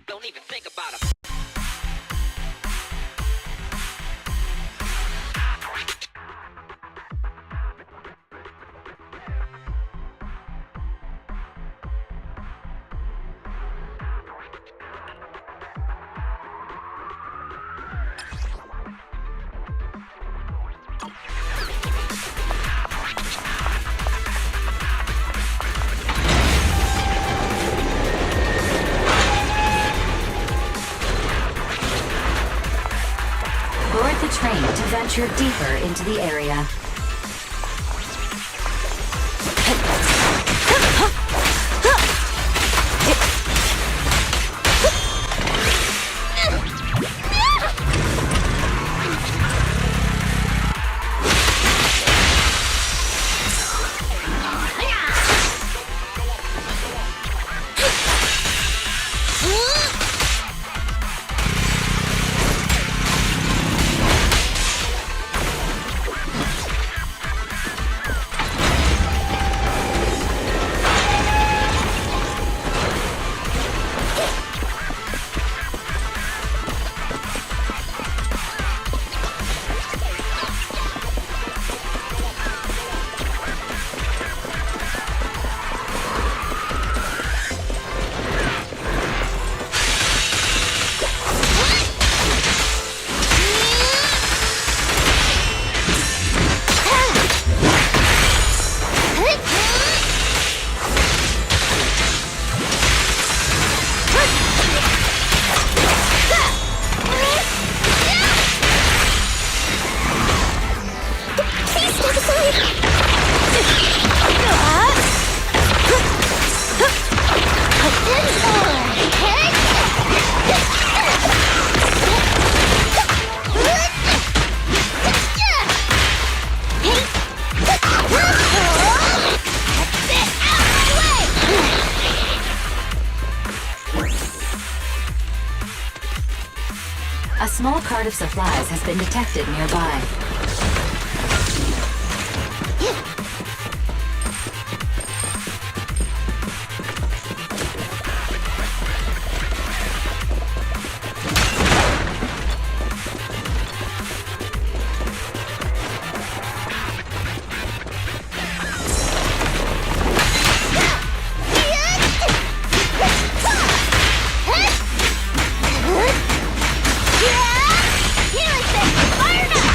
Don't even think about it. Board the train to venture deeper into the area. A small cart of supplies has been detected nearby. Fire now!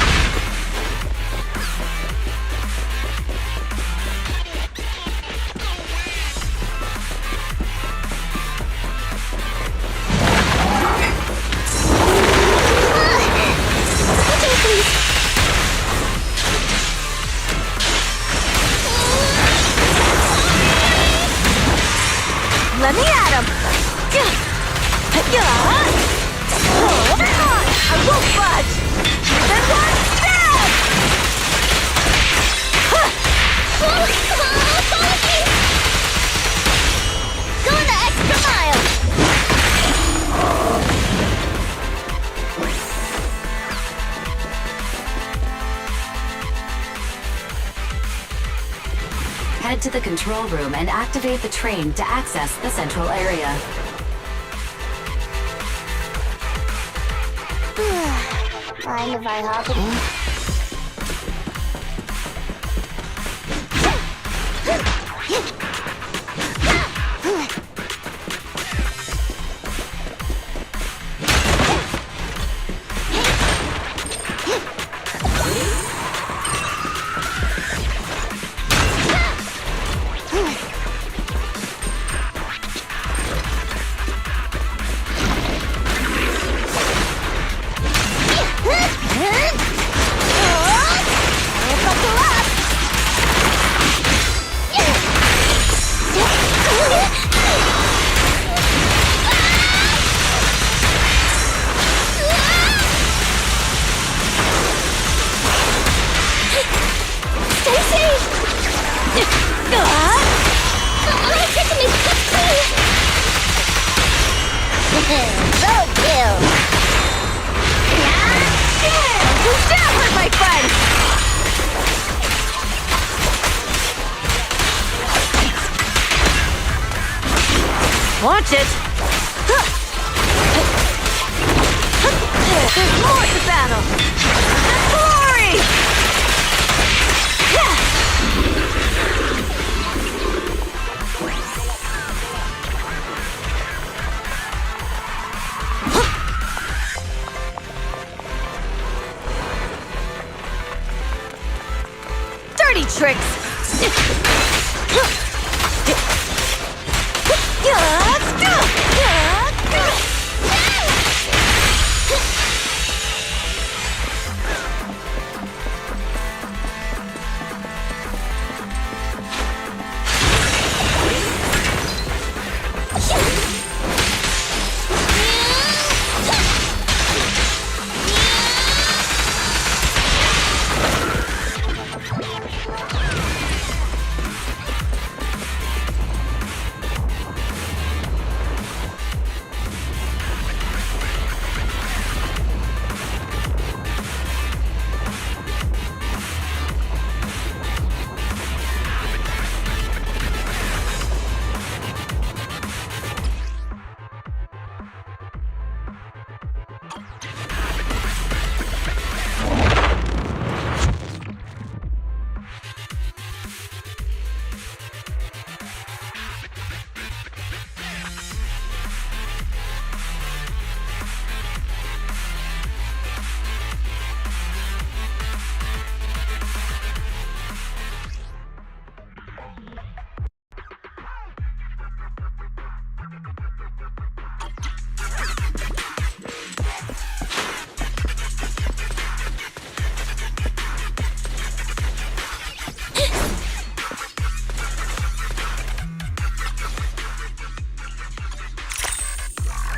head to the control room and activate the train to access the central area. Mind if I hop in?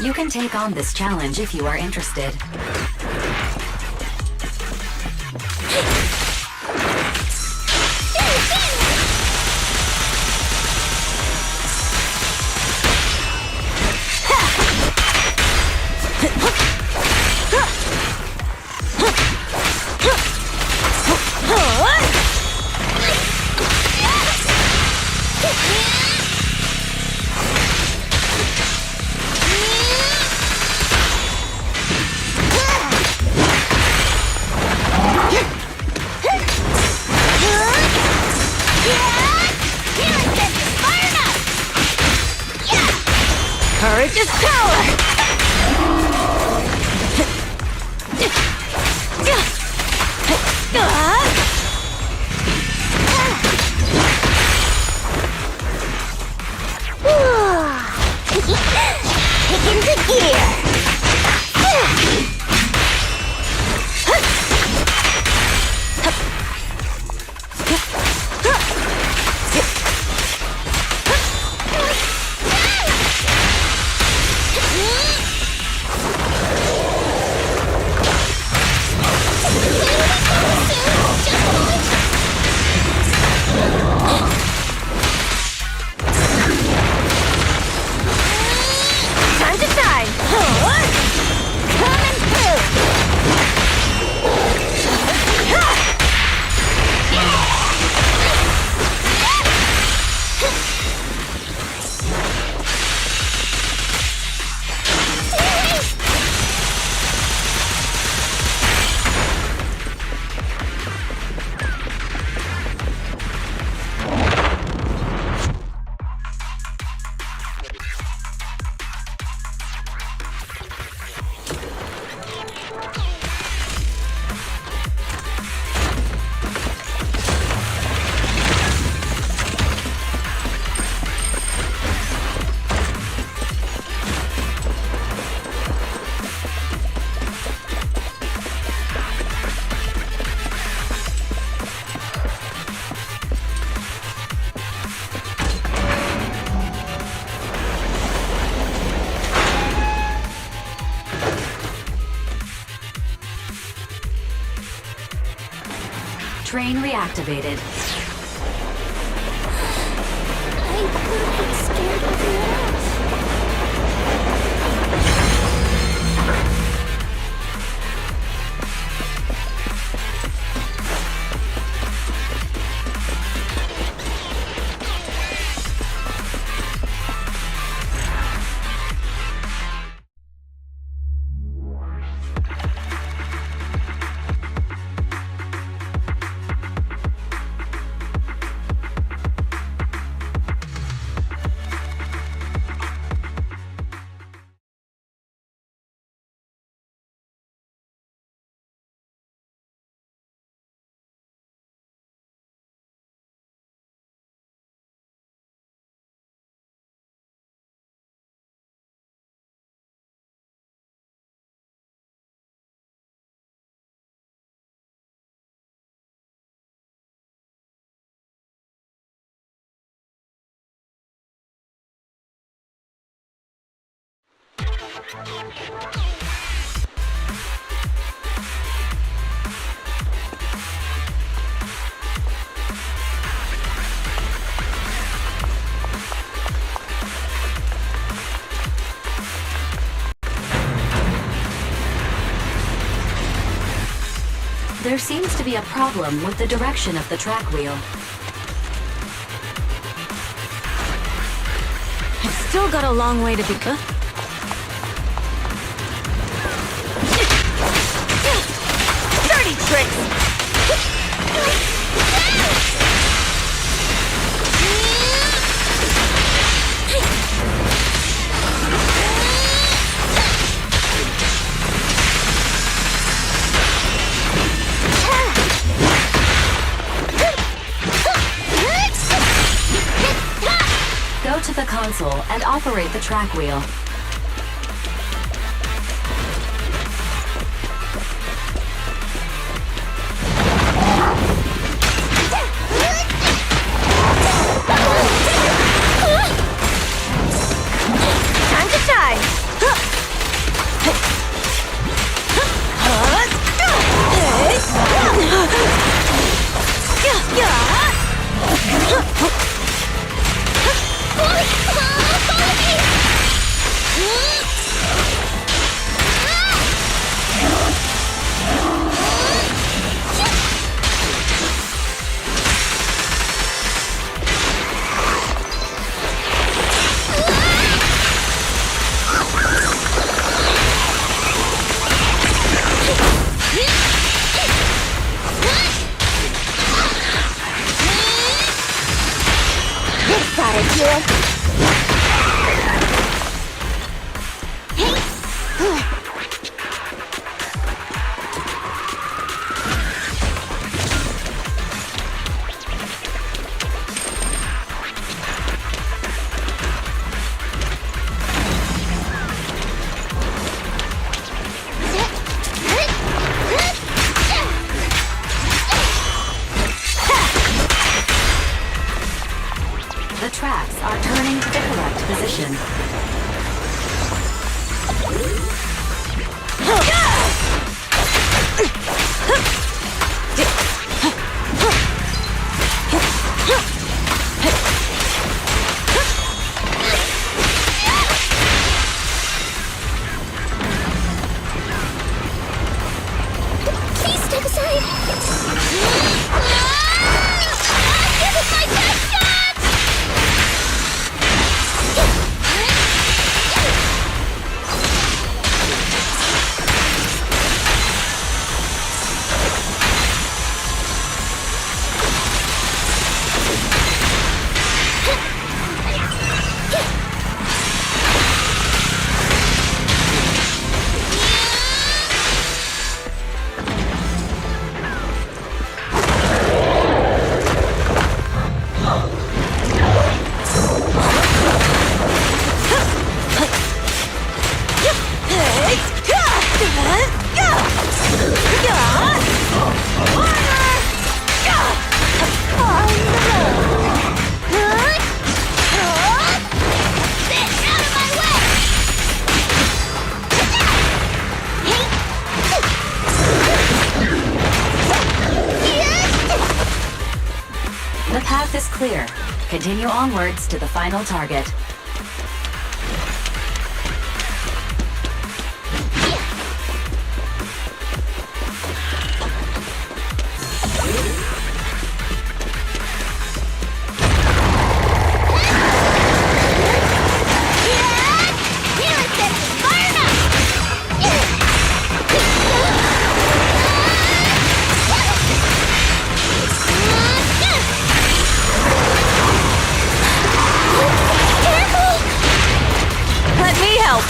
You can take on this challenge if you are interested. Courage is power! Kick into gear! Train reactivated. I would have been scared of everyone else. There seems to be a problem with the direction of the track wheel. I've still got a long way to go. Dirty tricks! Go to the console and operate the track wheel. Time to shine! This ought to do it. The tracks are turning path is clear. Continue onwards to the final target. Let me help.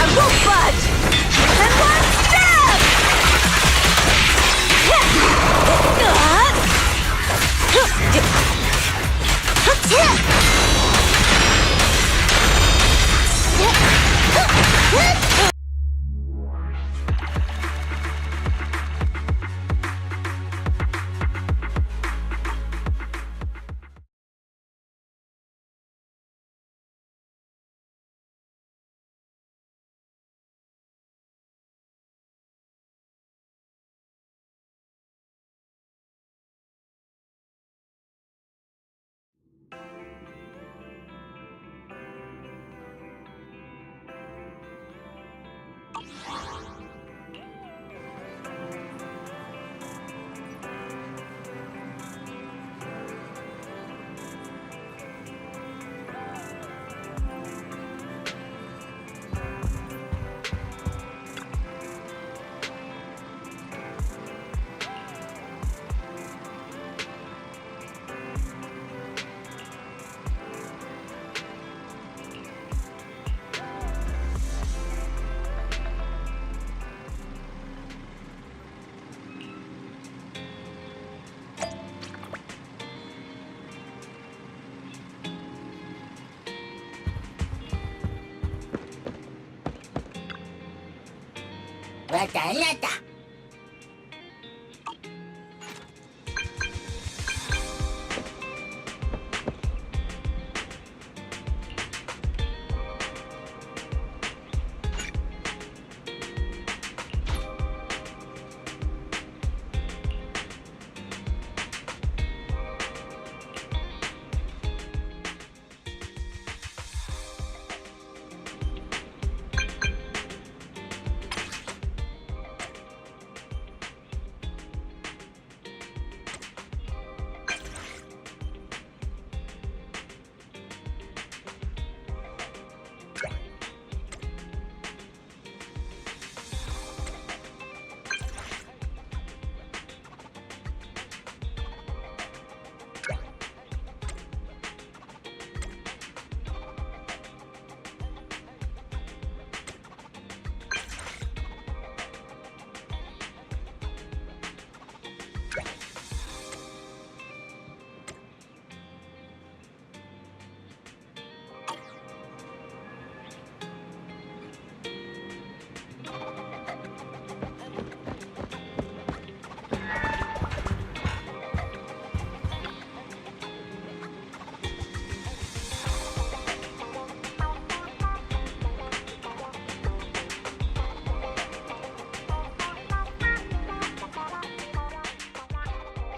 I won't budge! And one step!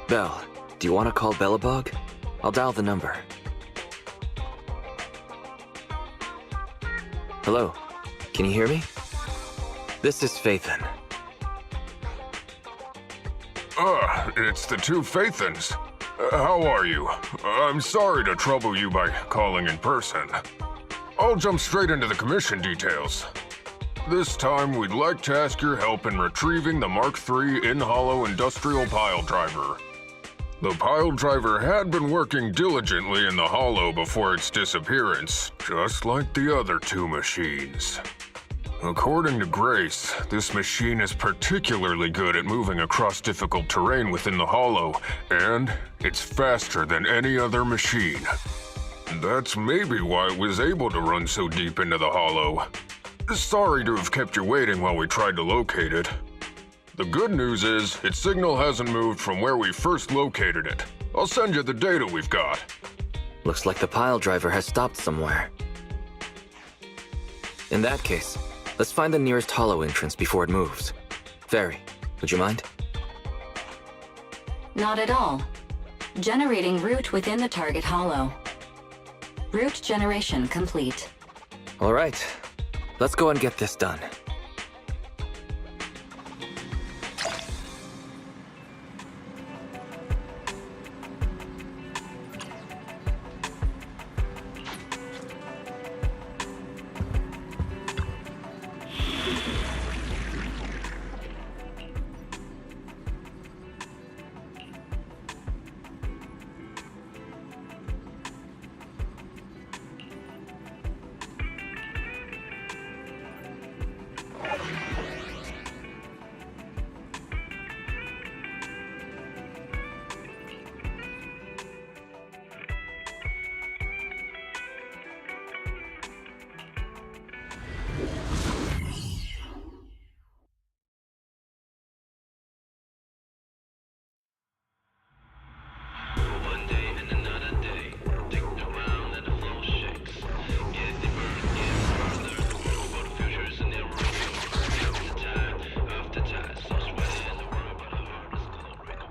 Belle, do you want to call Bellabog? I'll dial the number. Hello, can you hear me? This is Faithin. It's the two Faithins. How are you? I'm sorry to trouble you by calling in person. I'll jump straight into the commission details. This time, we'd like to ask your help in retrieving the Mark III in-hollow industrial pile driver. The pile driver had been working diligently in the hollow before its disappearance, just like the other two machines. According to Grace, this machine is particularly good at moving across difficult terrain within the Hollow, and it's faster than any other machine. That's maybe why it was able to run so deep into the Hollow. Sorry to have kept you waiting while we tried to locate it. The good news is, its signal hasn't moved from where we first located it. I'll send you the data we've got. Looks like the pile driver has stopped somewhere. In that case, let's find the nearest hollow entrance before it moves. Fairy, would you mind? Not at all. Generating route within the target hollow. Route generation complete. All right, let's go and get this done.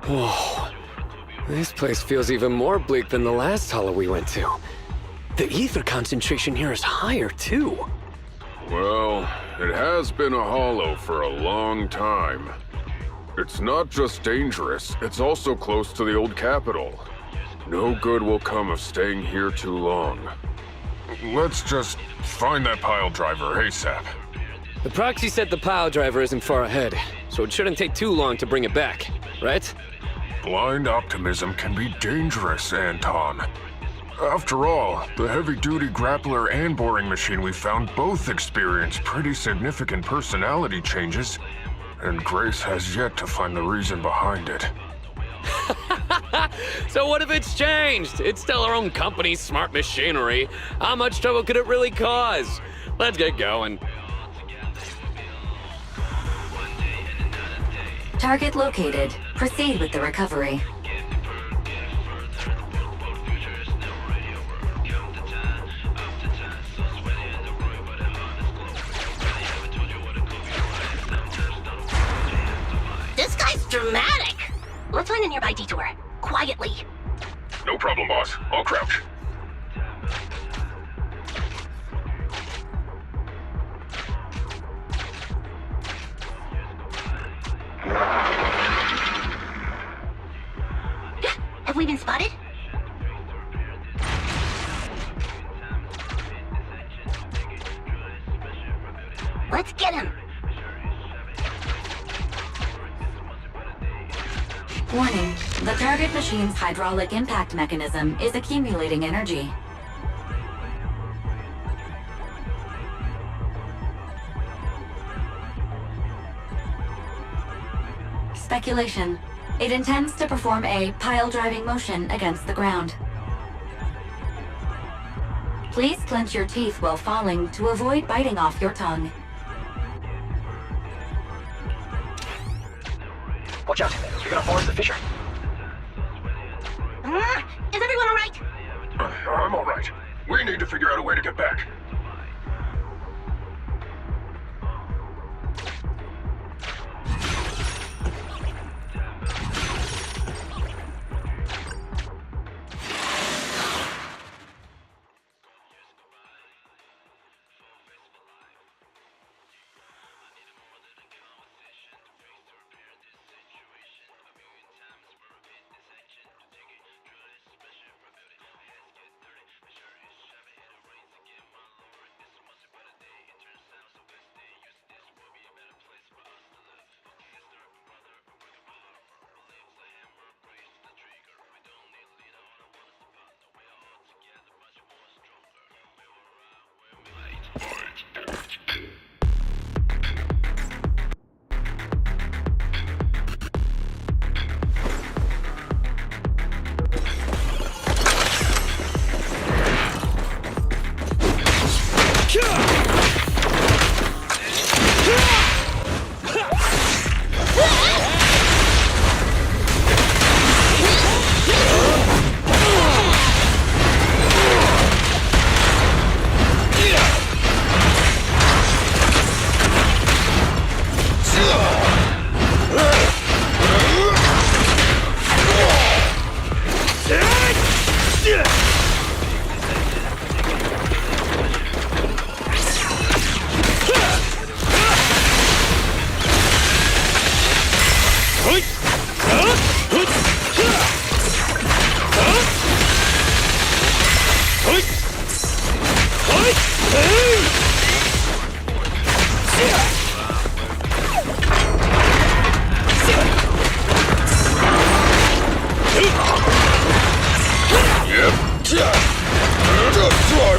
Whoa. This place feels even more bleak than the last hollow we went to. The ether concentration here is higher, too. Well, it has been a hollow for a long time. It's not just dangerous, it's also close to the old capital. No good will come of staying here too long. Let's just find that pile driver ASAP. The proxy said the pile driver isn't far ahead, so it shouldn't take too long to bring it back, right? Blind optimism can be dangerous, Anton. After all, the heavy-duty grappler and boring machine we found both experience pretty significant personality changes, and Grace has yet to find the reason behind it. So what if it's changed? It's still our own company's smart machinery. How much trouble could it really cause? Let's get going. Target located. Proceed with the recovery. This guy's dramatic. Let's find a nearby detour. Quietly. No problem, boss. I'll crouch. Have we been spotted? Let's get him. Warning. The target machine's hydraulic impact mechanism is accumulating energy. Speculation. It intends to perform a pile-driving motion against the ground. Please clench your teeth while falling to avoid biting off your tongue. Watch out, you're gonna force the fissure. Is everyone all right? I'm all right. We need to figure out a way to get back.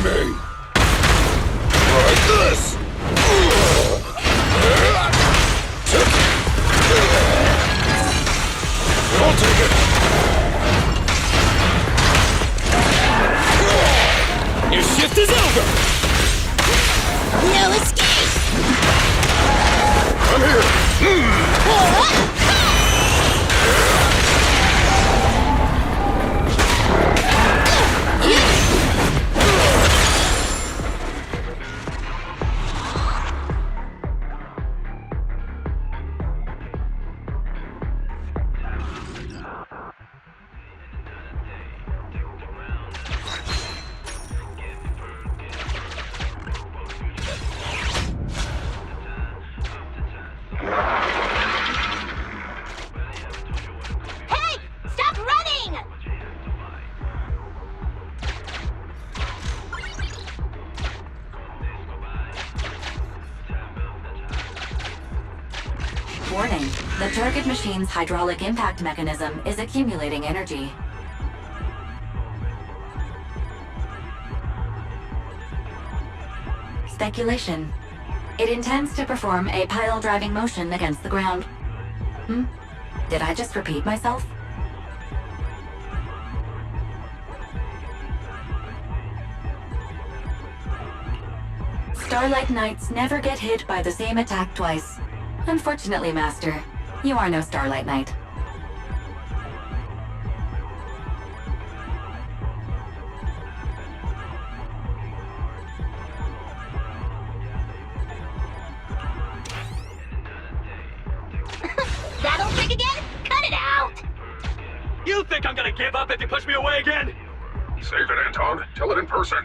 me! Like this! I'll take it! Your shift is over! No escape! I'm here! Hey! Stop running! Warning. The target machine's hydraulic impact mechanism is accumulating energy. Speculation. It intends to perform a pile-driving motion against the ground. Did I just repeat myself? Starlight Knights never get hit by the same attack twice. Unfortunately, Master, you are no Starlight Knight. That old trick again? Cut it out! You think I'm gonna give up if you push me away again? Save it, Anton. Tell it in person.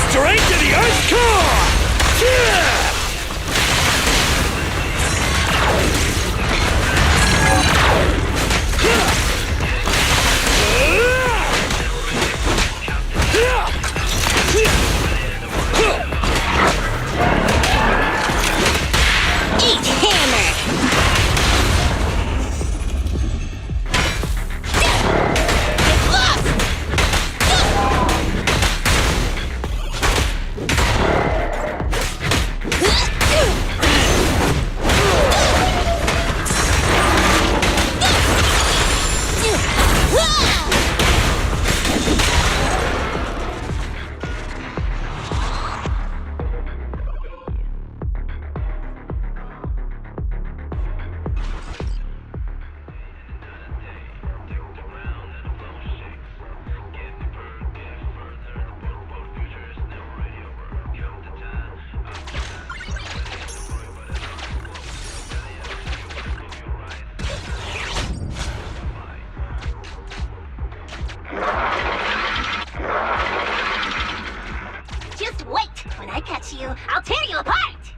Straight to the Earth's core! Eat hammer! Get lost! Just wait! When I catch you, I'll tear you apart!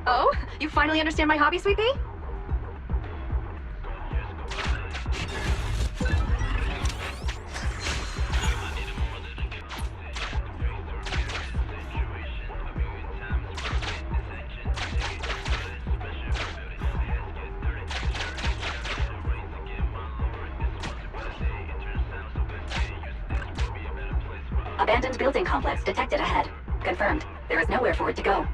Oh, you finally understand my hobby, Sweet Pea? Abandoned building complex detected ahead. Confirmed. There is nowhere for it to go.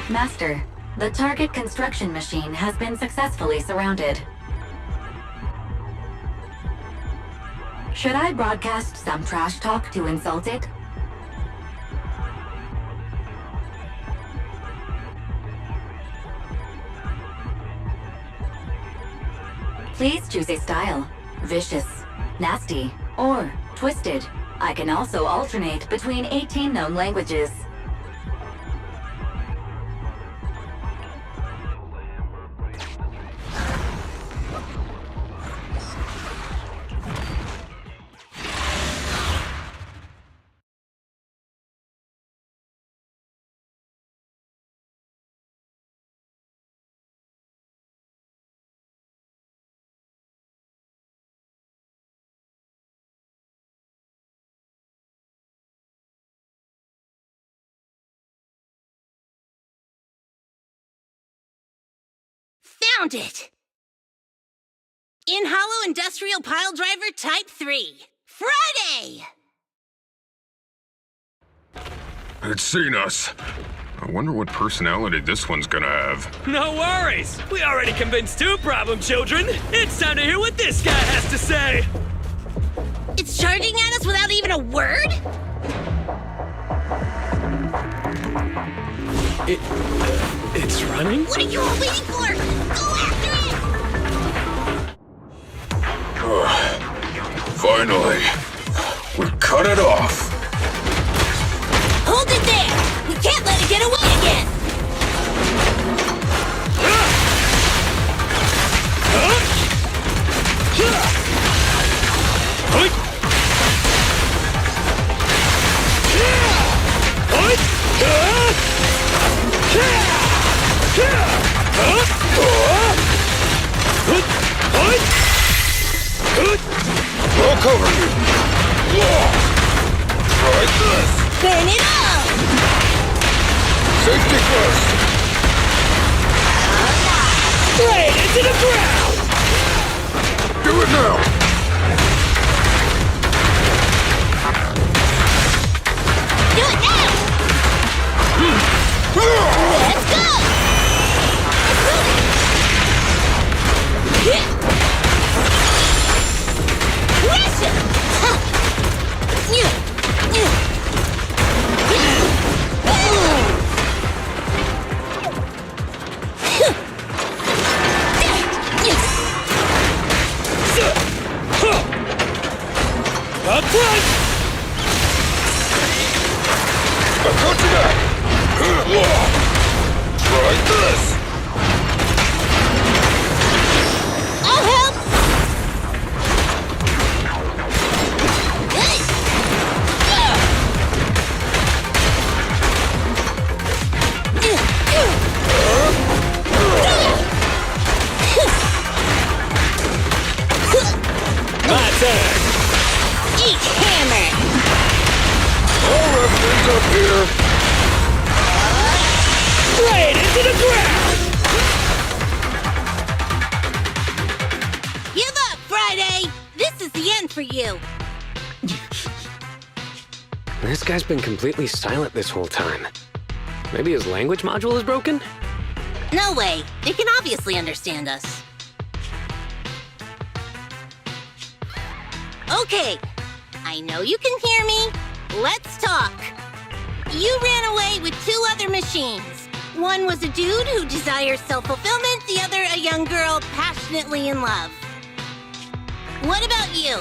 Master, the target construction machine has been successfully surrounded. Should I broadcast some trash talk to insult it? Please choose a style. Vicious, nasty, or twisted. I can also alternate between 18 known languages. Found it! In Hollow Industrial Pile Driver Type 3. Friday! It's seen us. I wonder what personality this one's gonna have. No worries! We already convinced two problem children! It's time to hear what this guy has to say! It's charging at us without even a word? It's running? What are you all waiting for? Go after it! Finally, we cut it off. Hold it there! We can't let it get away again! I'll cover you. Try this. Burn it up! Safety first. Straight into the ground! Do it now. Do it now! Let's go! Up front! I've got you back. Try this. I'll help! My turn! Eat hammer! All evidence up here. Straight into the ground! Give up, Friday! This is the end for you! This guy's been completely silent this whole time. Maybe his language module is broken? No way. They can obviously understand us. Okay. I know you can hear me. Let's talk. You ran away with two other machines. One was a dude who desires self-fulfillment, the other a young girl passionately in love. What about you?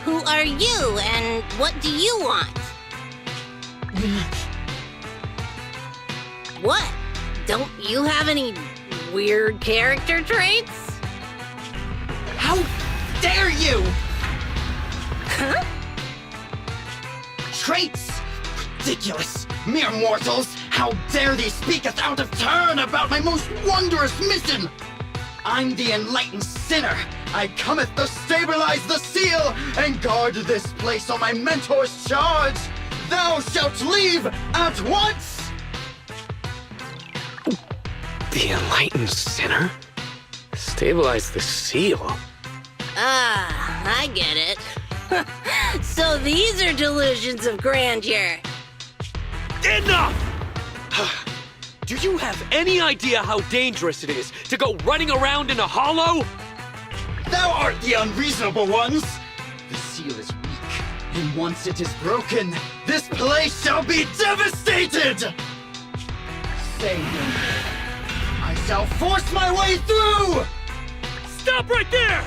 Who are you and what do you want? What? Don't you have any weird character traits? How dare you? Huh? Traits! Ridiculous! Mere mortals! How dare they speaketh out of turn about my most wondrous mission! I'm the enlightened sinner. I cometh to stabilize the seal and guard this place on my mentor's charge. Thou shalt leave at once! The enlightened sinner? Stabilize the seal? Ah, I get it. So these are delusions of grandeur. Enough! Do you have any idea how dangerous it is to go running around in a hollow? Thou art the unreasonable ones! The seal is weak, and once it is broken, this place shall be devastated! Say no more. I shall force my way through! Stop right there!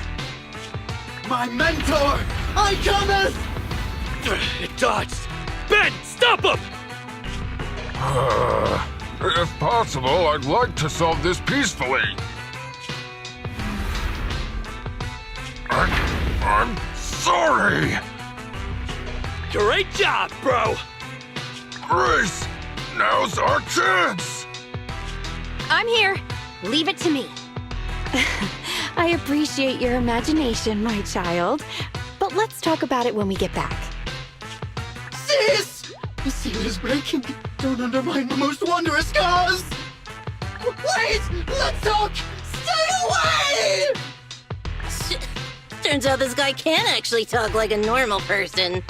My mentor, I cometh! It dodged. Ben, stop him! If possible, I'd like to solve this peacefully. I'm sorry! Great job, bro! Grace, now's our chance! I'm here. Leave it to me. I appreciate your imagination, my child. But let's talk about it when we get back. Sis! The seal is breaking. Don't undermine the most wondrous cause! Wait! Let's talk! Stay away! Turns out this guy can actually talk like a normal person.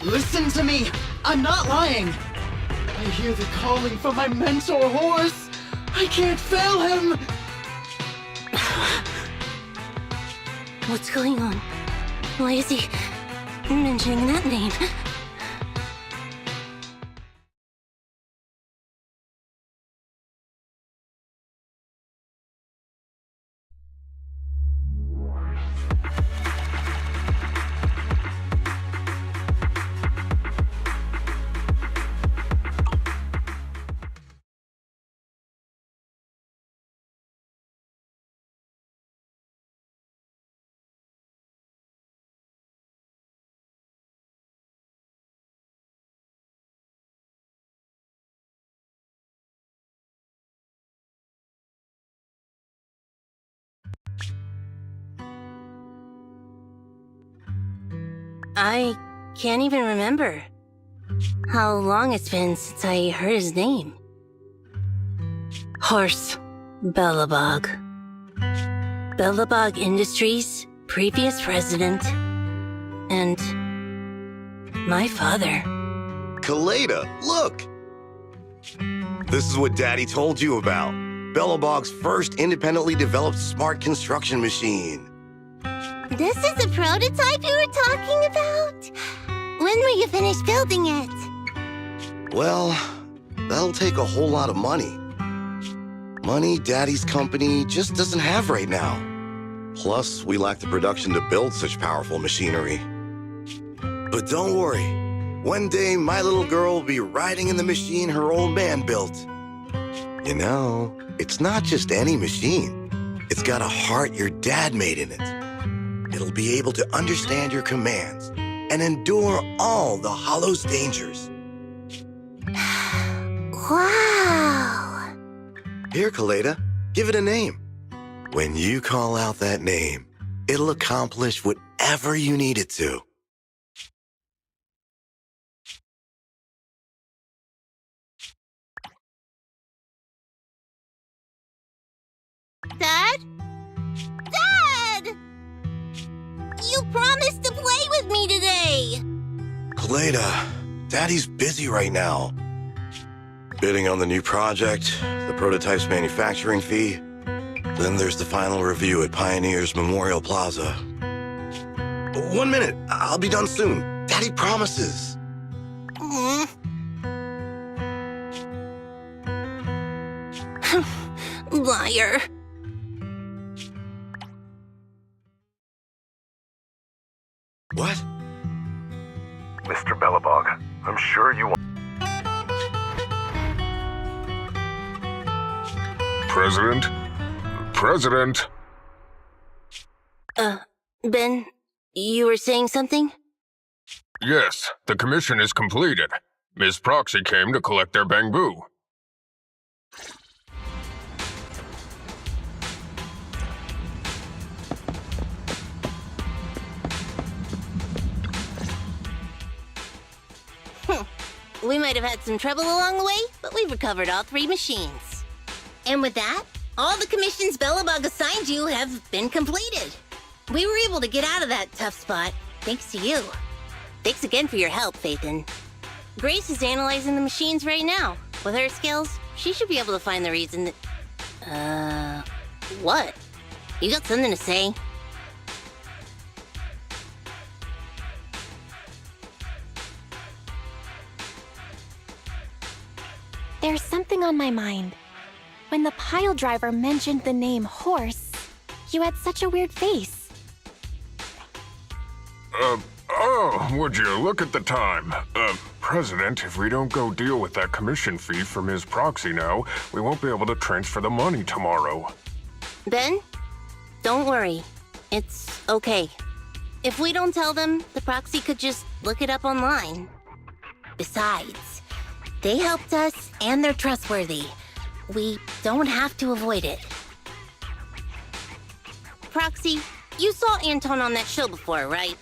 Listen to me! I'm not lying! I hear the calling from my mentor horse! I can't fail him! What's going on? Why is he mentioning that name? I can't even remember how long it's been since I heard his name. Horse Belobog. Belobog Industries, previous president, and my father. Kaleda, look! This is what Daddy told you about. Belobog's first independently developed smart construction machine. This is the prototype you were talking about? When will you finish building it? Well, that'll take a whole lot of money. Money Daddy's company just doesn't have right now. Plus, we lack the production to build such powerful machinery. But don't worry. One day, my little girl will be riding in the machine her old man built. You know, it's not just any machine. It's got a heart your dad made in it. It'll be able to understand your commands and endure all the Hollow's dangers. Wow! Here, Kaleda, give it a name. When you call out that name, it'll accomplish whatever you need it to. Dad? Dad! You promised to play with me today! Kaleda, Daddy's busy right now. Bidding on the new project, the prototype's manufacturing fee. Then there's the final review at Pioneer's Memorial Plaza. 1 minute, I'll be done soon. Daddy promises. Liar. What? Mr. Belobog, I'm sure you want... President? President? Ben, you were saying something? Yes, the commission is completed. Ms. Proxy came to collect their bamboo. We might have had some trouble along the way, but we've recovered all 3 machines. And with that, all the commissions Belobog assigned you have been completed. We were able to get out of that tough spot, thanks to you. Thanks again for your help, Phaethon. Grace is analyzing the machines right now. With her skills, she should be able to find the reason that... what? You got something to say? There's something on my mind. When the pile driver mentioned the name horse, you had such a weird face. Would you look at the time? President, if we don't go deal with that commission fee for Ms. Proxy now, we won't be able to transfer the money tomorrow. Ben, don't worry. It's okay. If we don't tell them, the proxy could just look it up online. Besides, they helped us and they're trustworthy. We don't have to avoid it. Proxy, you saw Anton on that show before, right?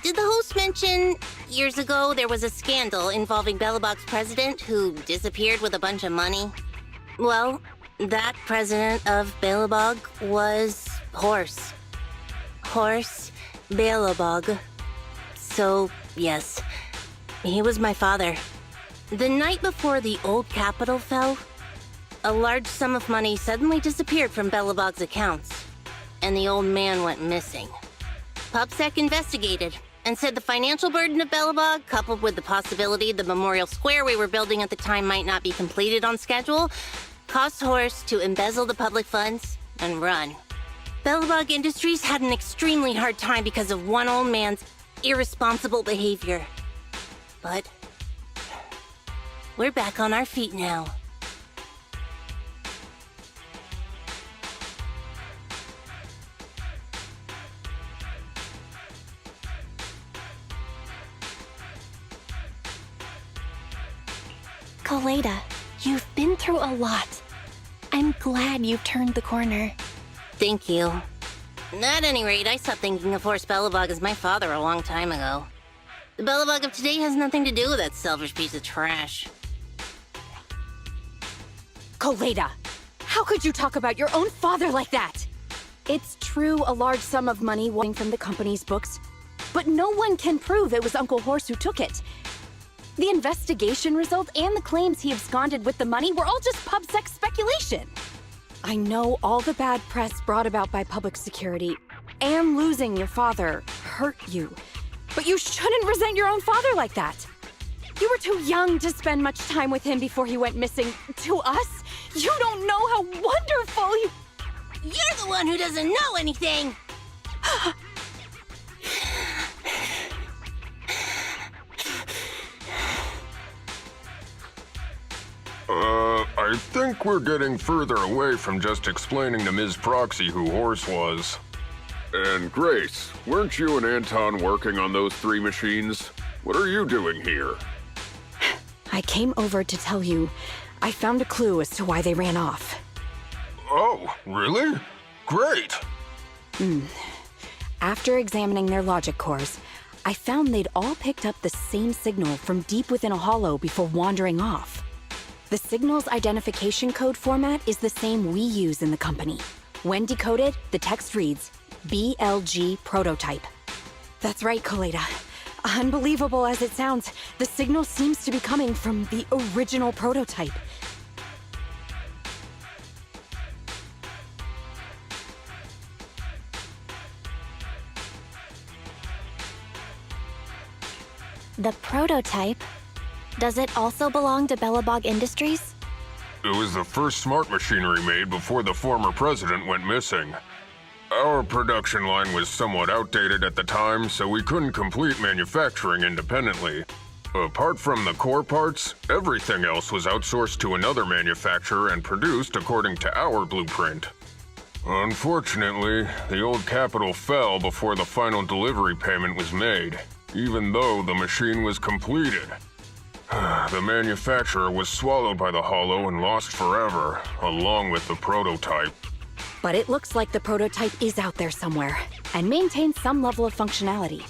Did the host mention years ago there was a scandal involving Belobog's president who disappeared with a bunch of money? Well, that president of Belobog was Horse. Horse Belobog. So, yes, he was my father. The night before the old capital fell, a large sum of money suddenly disappeared from Belobog's accounts, and the old man went missing. PubSec investigated and said the financial burden of Belobog, coupled with the possibility the memorial square we were building at the time might not be completed on schedule, caused Horse to embezzle the public funds and run. Belobog Industries had an extremely hard time because of one old man's irresponsible behavior. But we're back on our feet now. Kaleda, you've been through a lot. I'm glad you've turned the corner. Thank you. At any rate, I stopped thinking of Horse Belobog as my father a long time ago. The Belobog of today has nothing to do with that selfish piece of trash. Kaleda, how could you talk about your own father like that? It's true a large sum of money went from the company's books, but no one can prove it was Uncle Horse who took it. The investigation result and the claims he absconded with the money were all just PubSec speculation. I know all the bad press brought about by public security and losing your father hurt you, but you shouldn't resent your own father like that. You were too young to spend much time with him before he went missing. To us, you don't know how wonderful he... You're the one who doesn't know anything! I think we're getting further away from just explaining to Ms. Proxy who Horse was. And Grace, weren't you and Anton working on those 3 machines? What are you doing here? I came over to tell you I found a clue as to why they ran off. Oh, really? Great! After examining their logic cores, I found they'd all picked up the same signal from deep within a hollow before wandering off. The signal's identification code format is the same we use in the company. When decoded, the text reads, BLG prototype. That's right, Kaleda. Unbelievable as it sounds, the signal seems to be coming from the original prototype. The prototype? Does it also belong to Belobog Industries? It was the first smart machinery made before the former president went missing. Our production line was somewhat outdated at the time, so we couldn't complete manufacturing independently. Apart from the core parts, everything else was outsourced to another manufacturer and produced according to our blueprint. Unfortunately, the old capital fell before the final delivery payment was made, even though the machine was completed. The manufacturer was swallowed by the Hollow and lost forever, along with the prototype. But it looks like the prototype is out there somewhere, and maintains some level of functionality.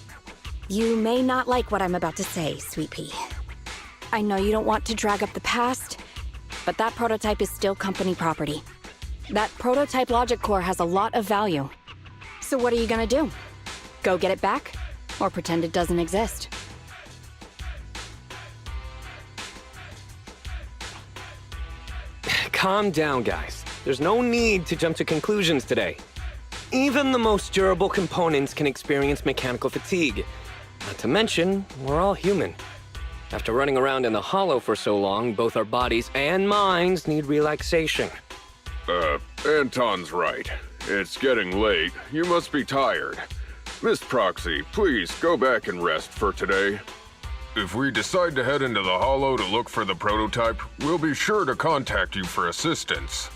You may not like what I'm about to say, Sweet Pea. I know you don't want to drag up the past, but that prototype is still company property. That prototype logic core has a lot of value. So what are you gonna do? Go get it back? Or pretend it doesn't exist? Calm down, guys. There's no need to jump to conclusions today. Even the most durable components can experience mechanical fatigue. Not to mention, we're all human. After running around in the Hollow for so long, both our bodies and minds need relaxation. Anton's right. It's getting late. You must be tired. Miss Proxy, please go back and rest for today. If we decide to head into the Hollow to look for the prototype, we'll be sure to contact you for assistance.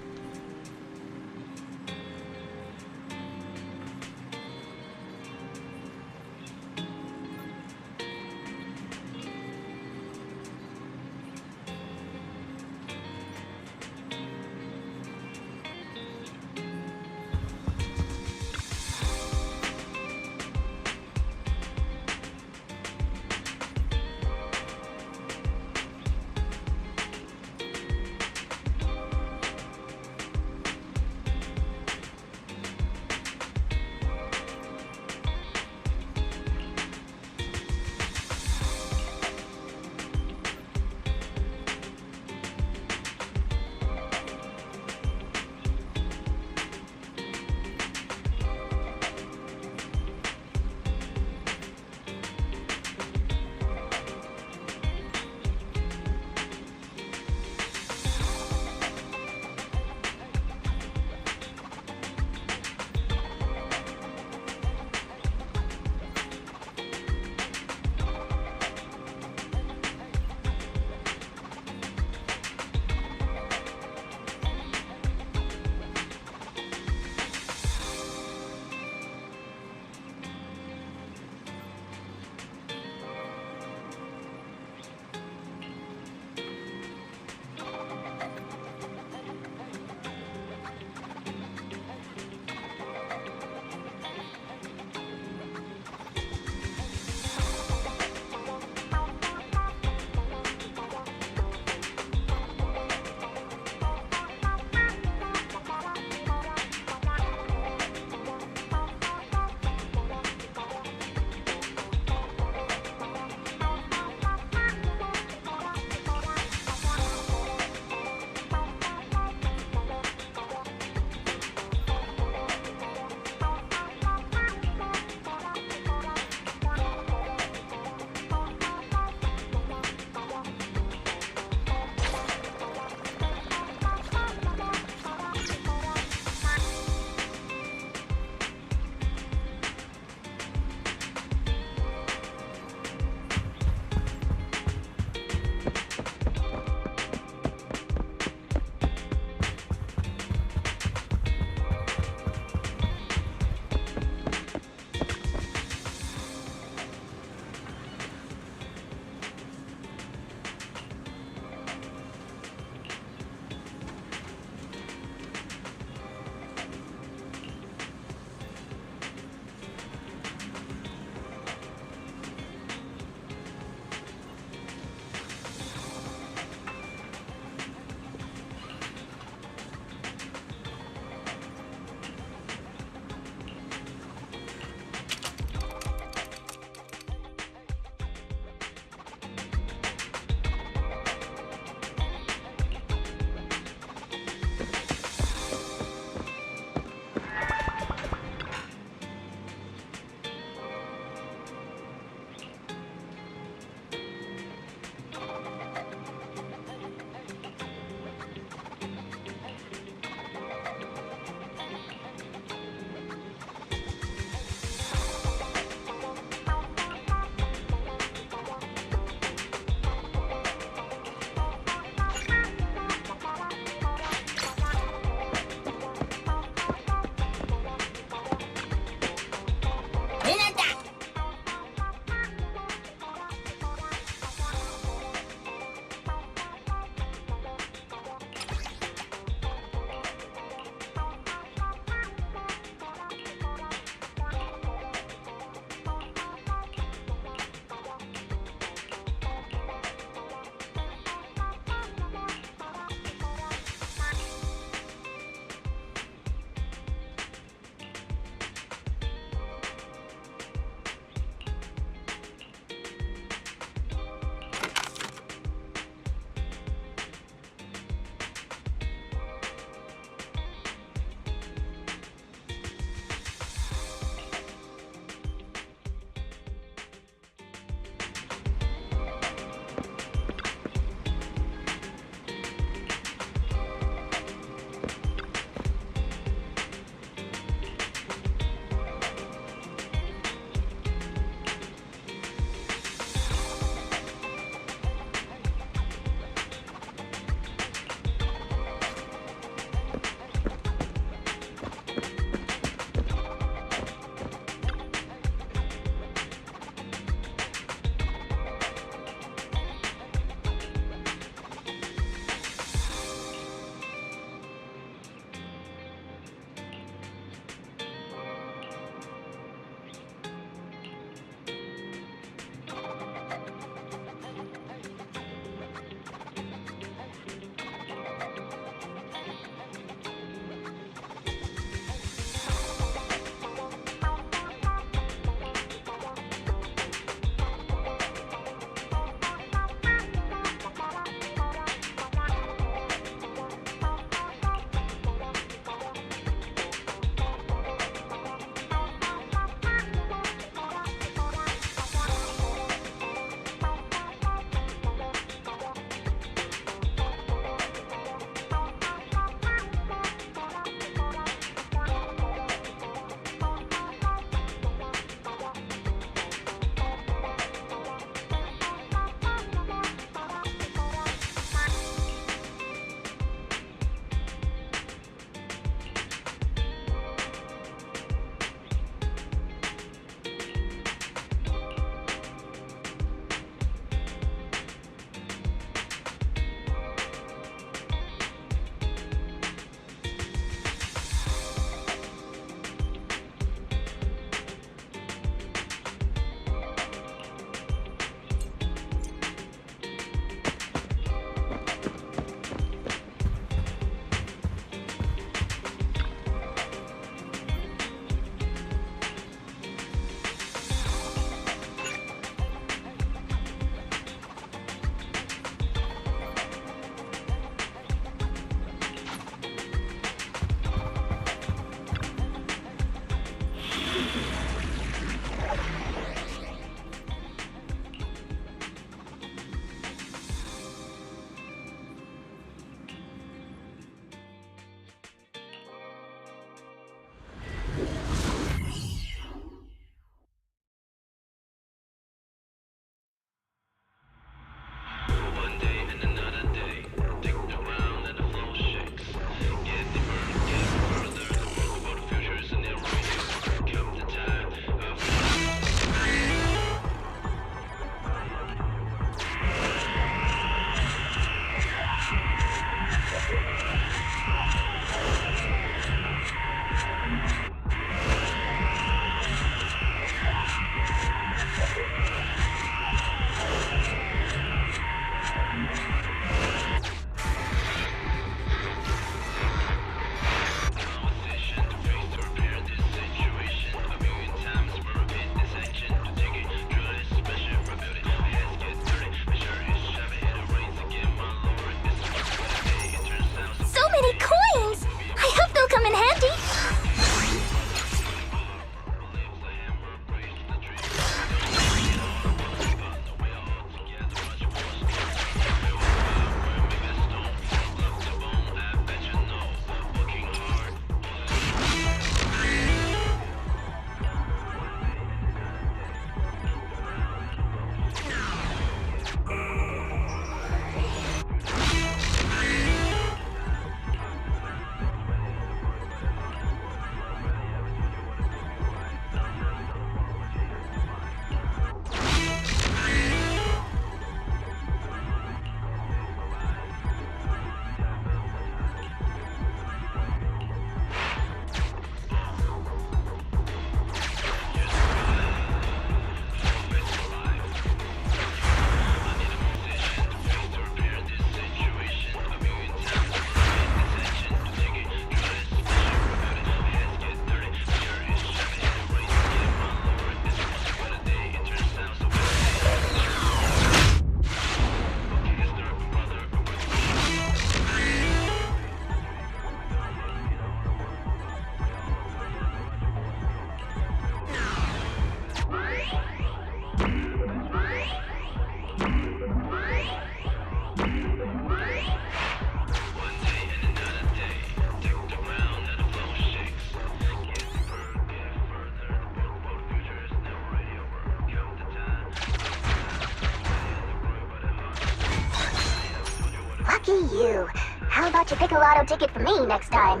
you. How about you pick a lotto ticket for me next time?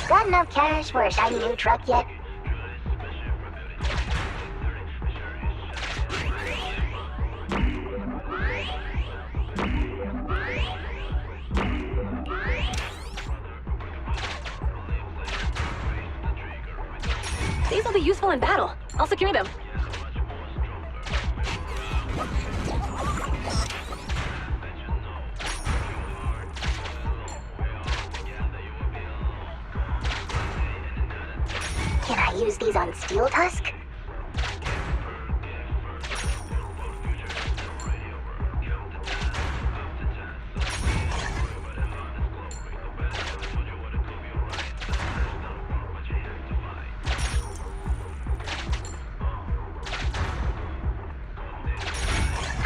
Got enough cash for a shiny new truck yet? These will be useful in battle. I'll secure them. Can I use these on Steel Tusk?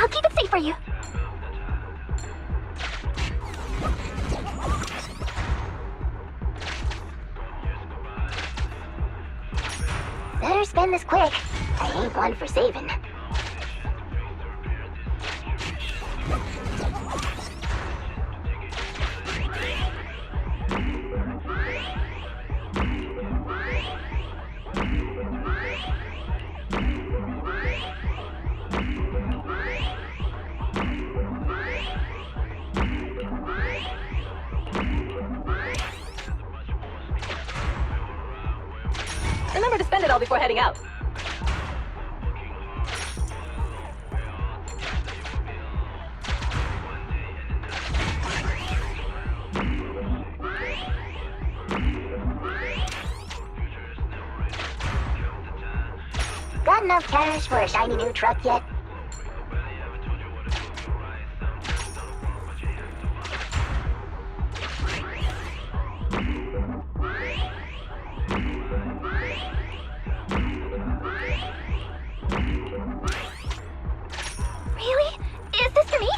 I'll keep it safe for you. Better spend this quick. I ain't one for saving. Remember to spend it all before heading out. Got enough cash for a shiny new truck yet? Really? Is this for me?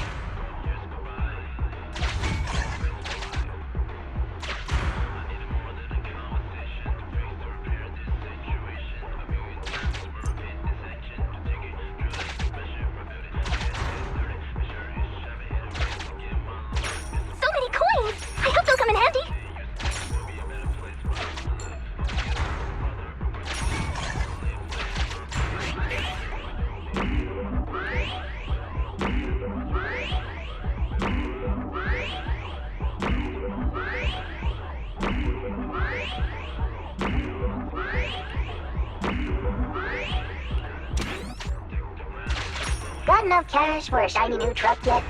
So many coins! I hope they'll come in handy. Got enough cash for a shiny new truck yet?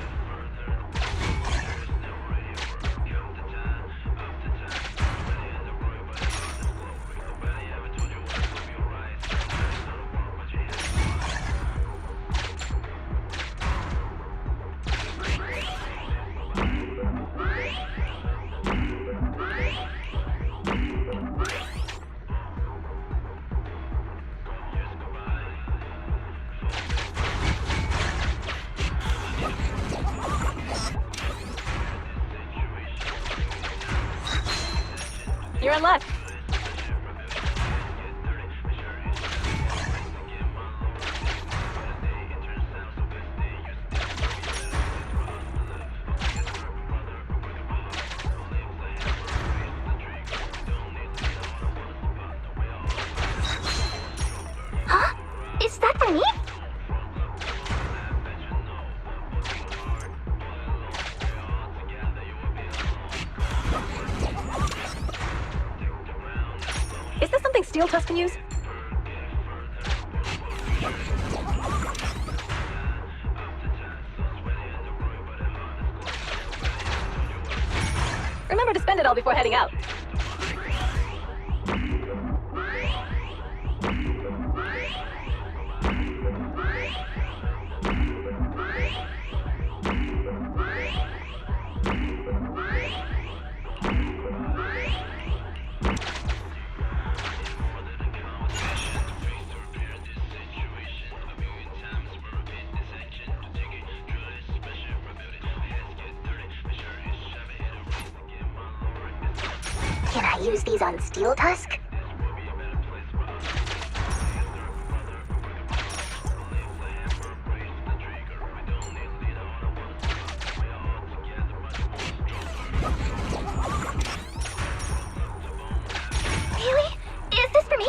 You're in luck. Huh? Is that for me? Is this something Steel Tusk can use? Remember to spend it all before heading out. use these on Steel Tusk? Really? Is this for me?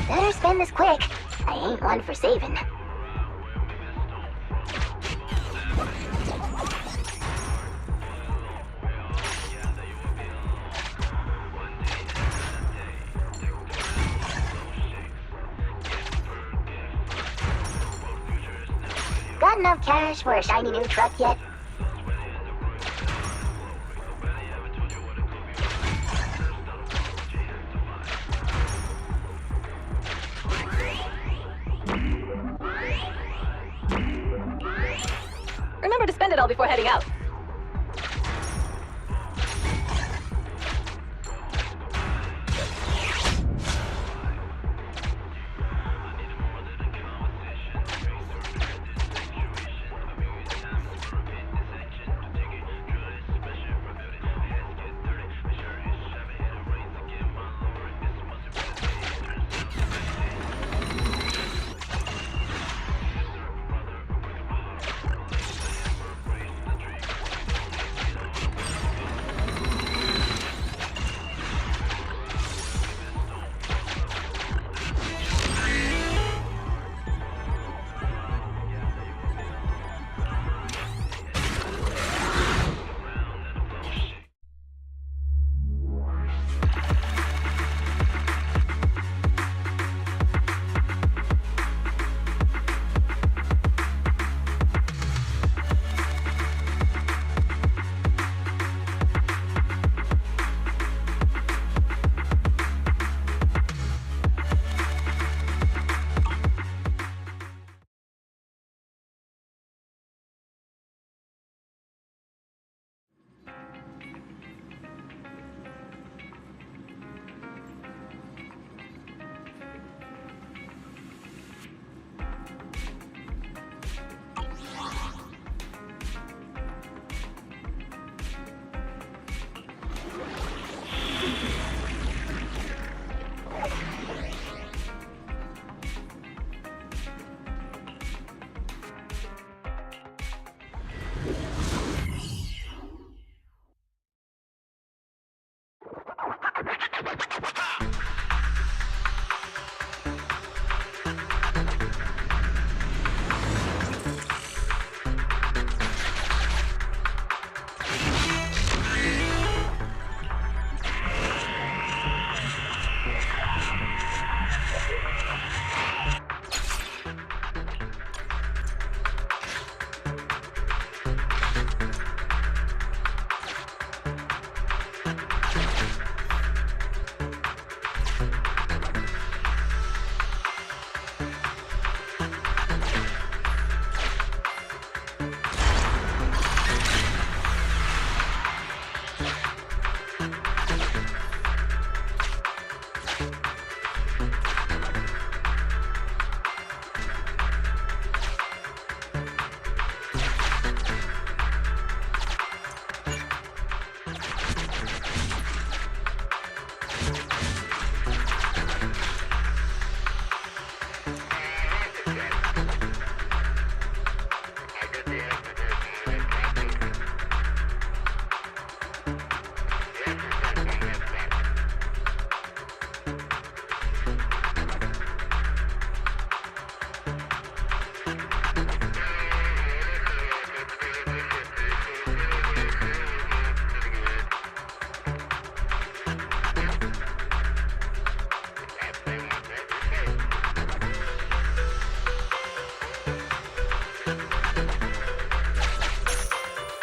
Better spend this quick. I ain't one for saving. Got enough cash for a shiny new truck yet? Remember to spend it all before heading out.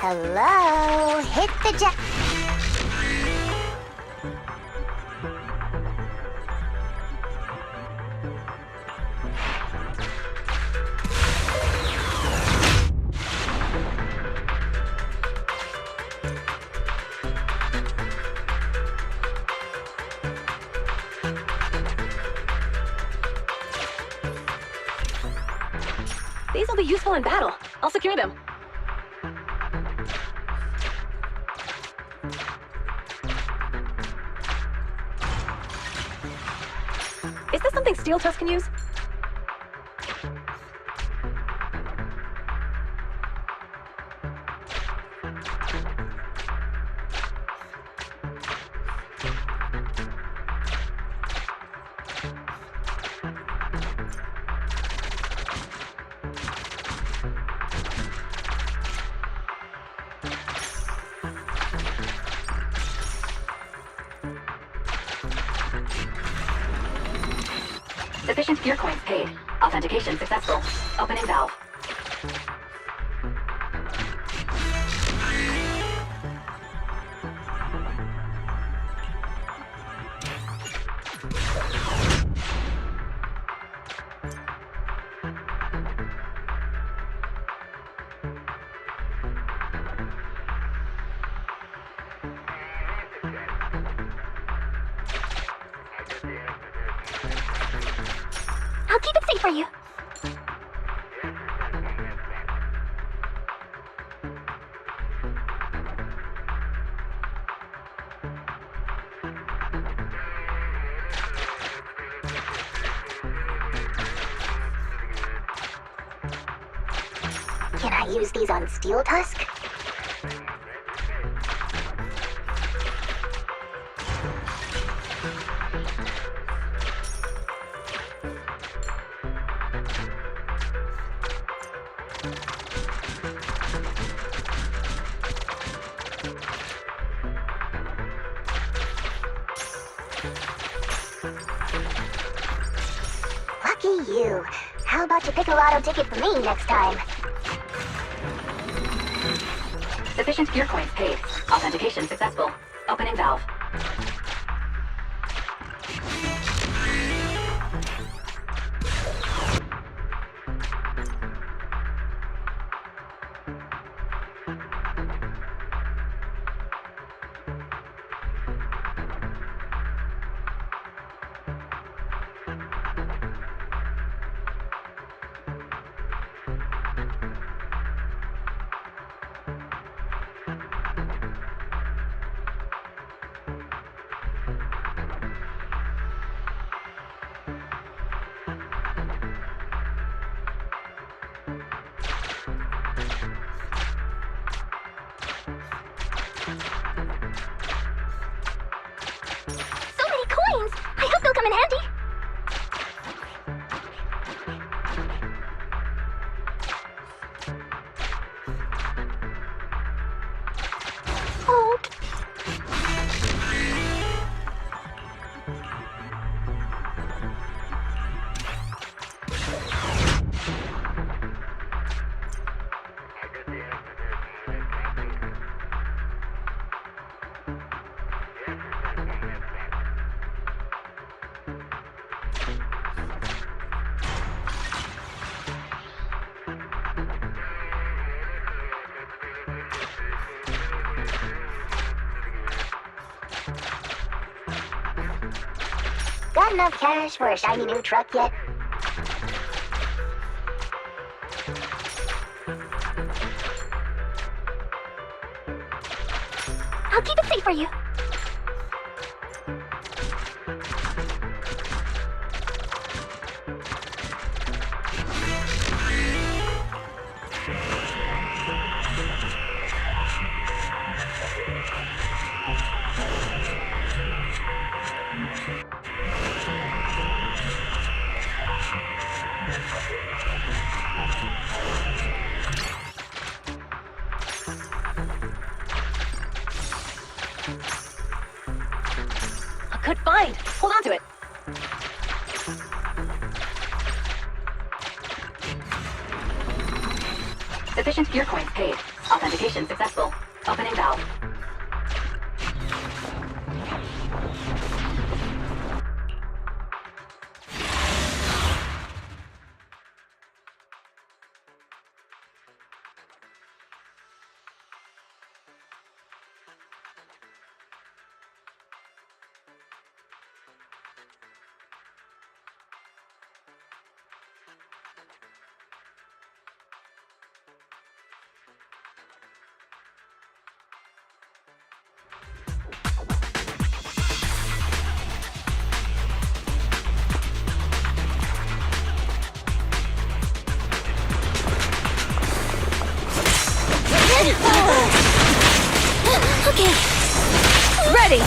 Hello? Hit the jack. These will be useful in battle. I'll secure them. Is this something Steel Tusk can use? Sufficient gear coins paid. Authentication successful. Opening valve. I'll keep it safe for you. Can I use these on Steel Tusk? Lucky you. How about you pick a lotto ticket for me next time? Sufficient gear coins paid. Authentication successful. Opening valve. So many coins! I hope they'll come in handy. Oh. Got enough cash for a shiny new truck yet? I'll keep it safe for you. A good find. Hold on to it. Sufficient gear coins paid. Authentication successful. Opening valve. Okay. Ready.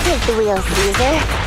Take the wheel, Caesar.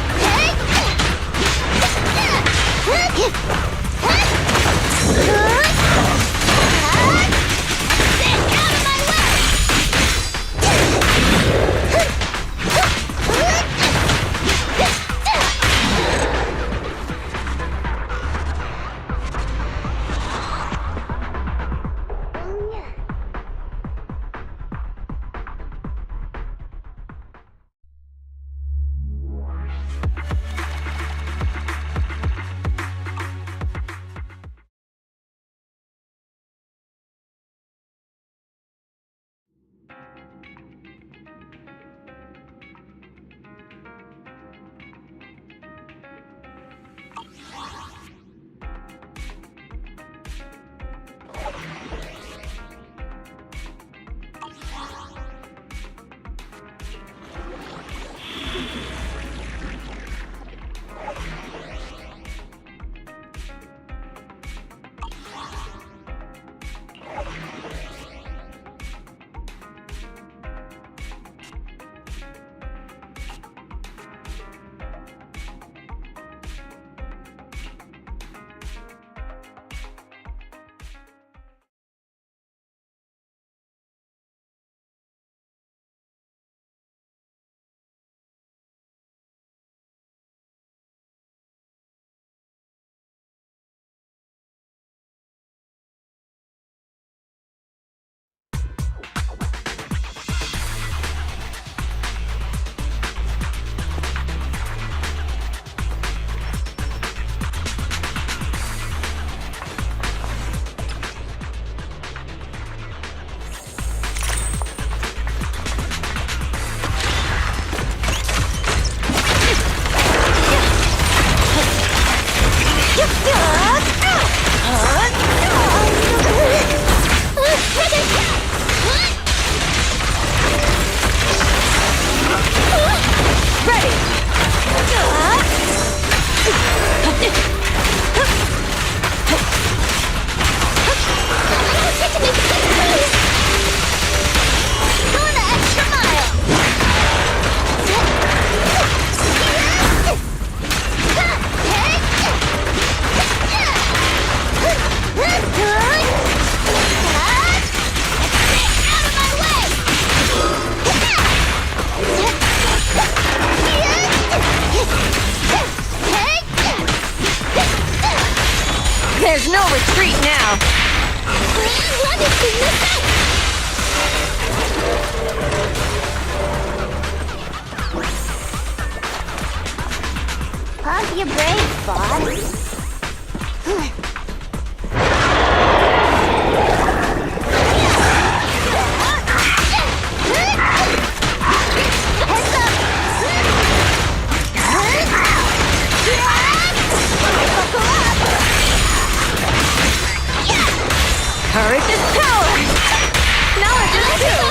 There's no retreat now! Pump your brakes, boss. Courage is power! Knowledge is too!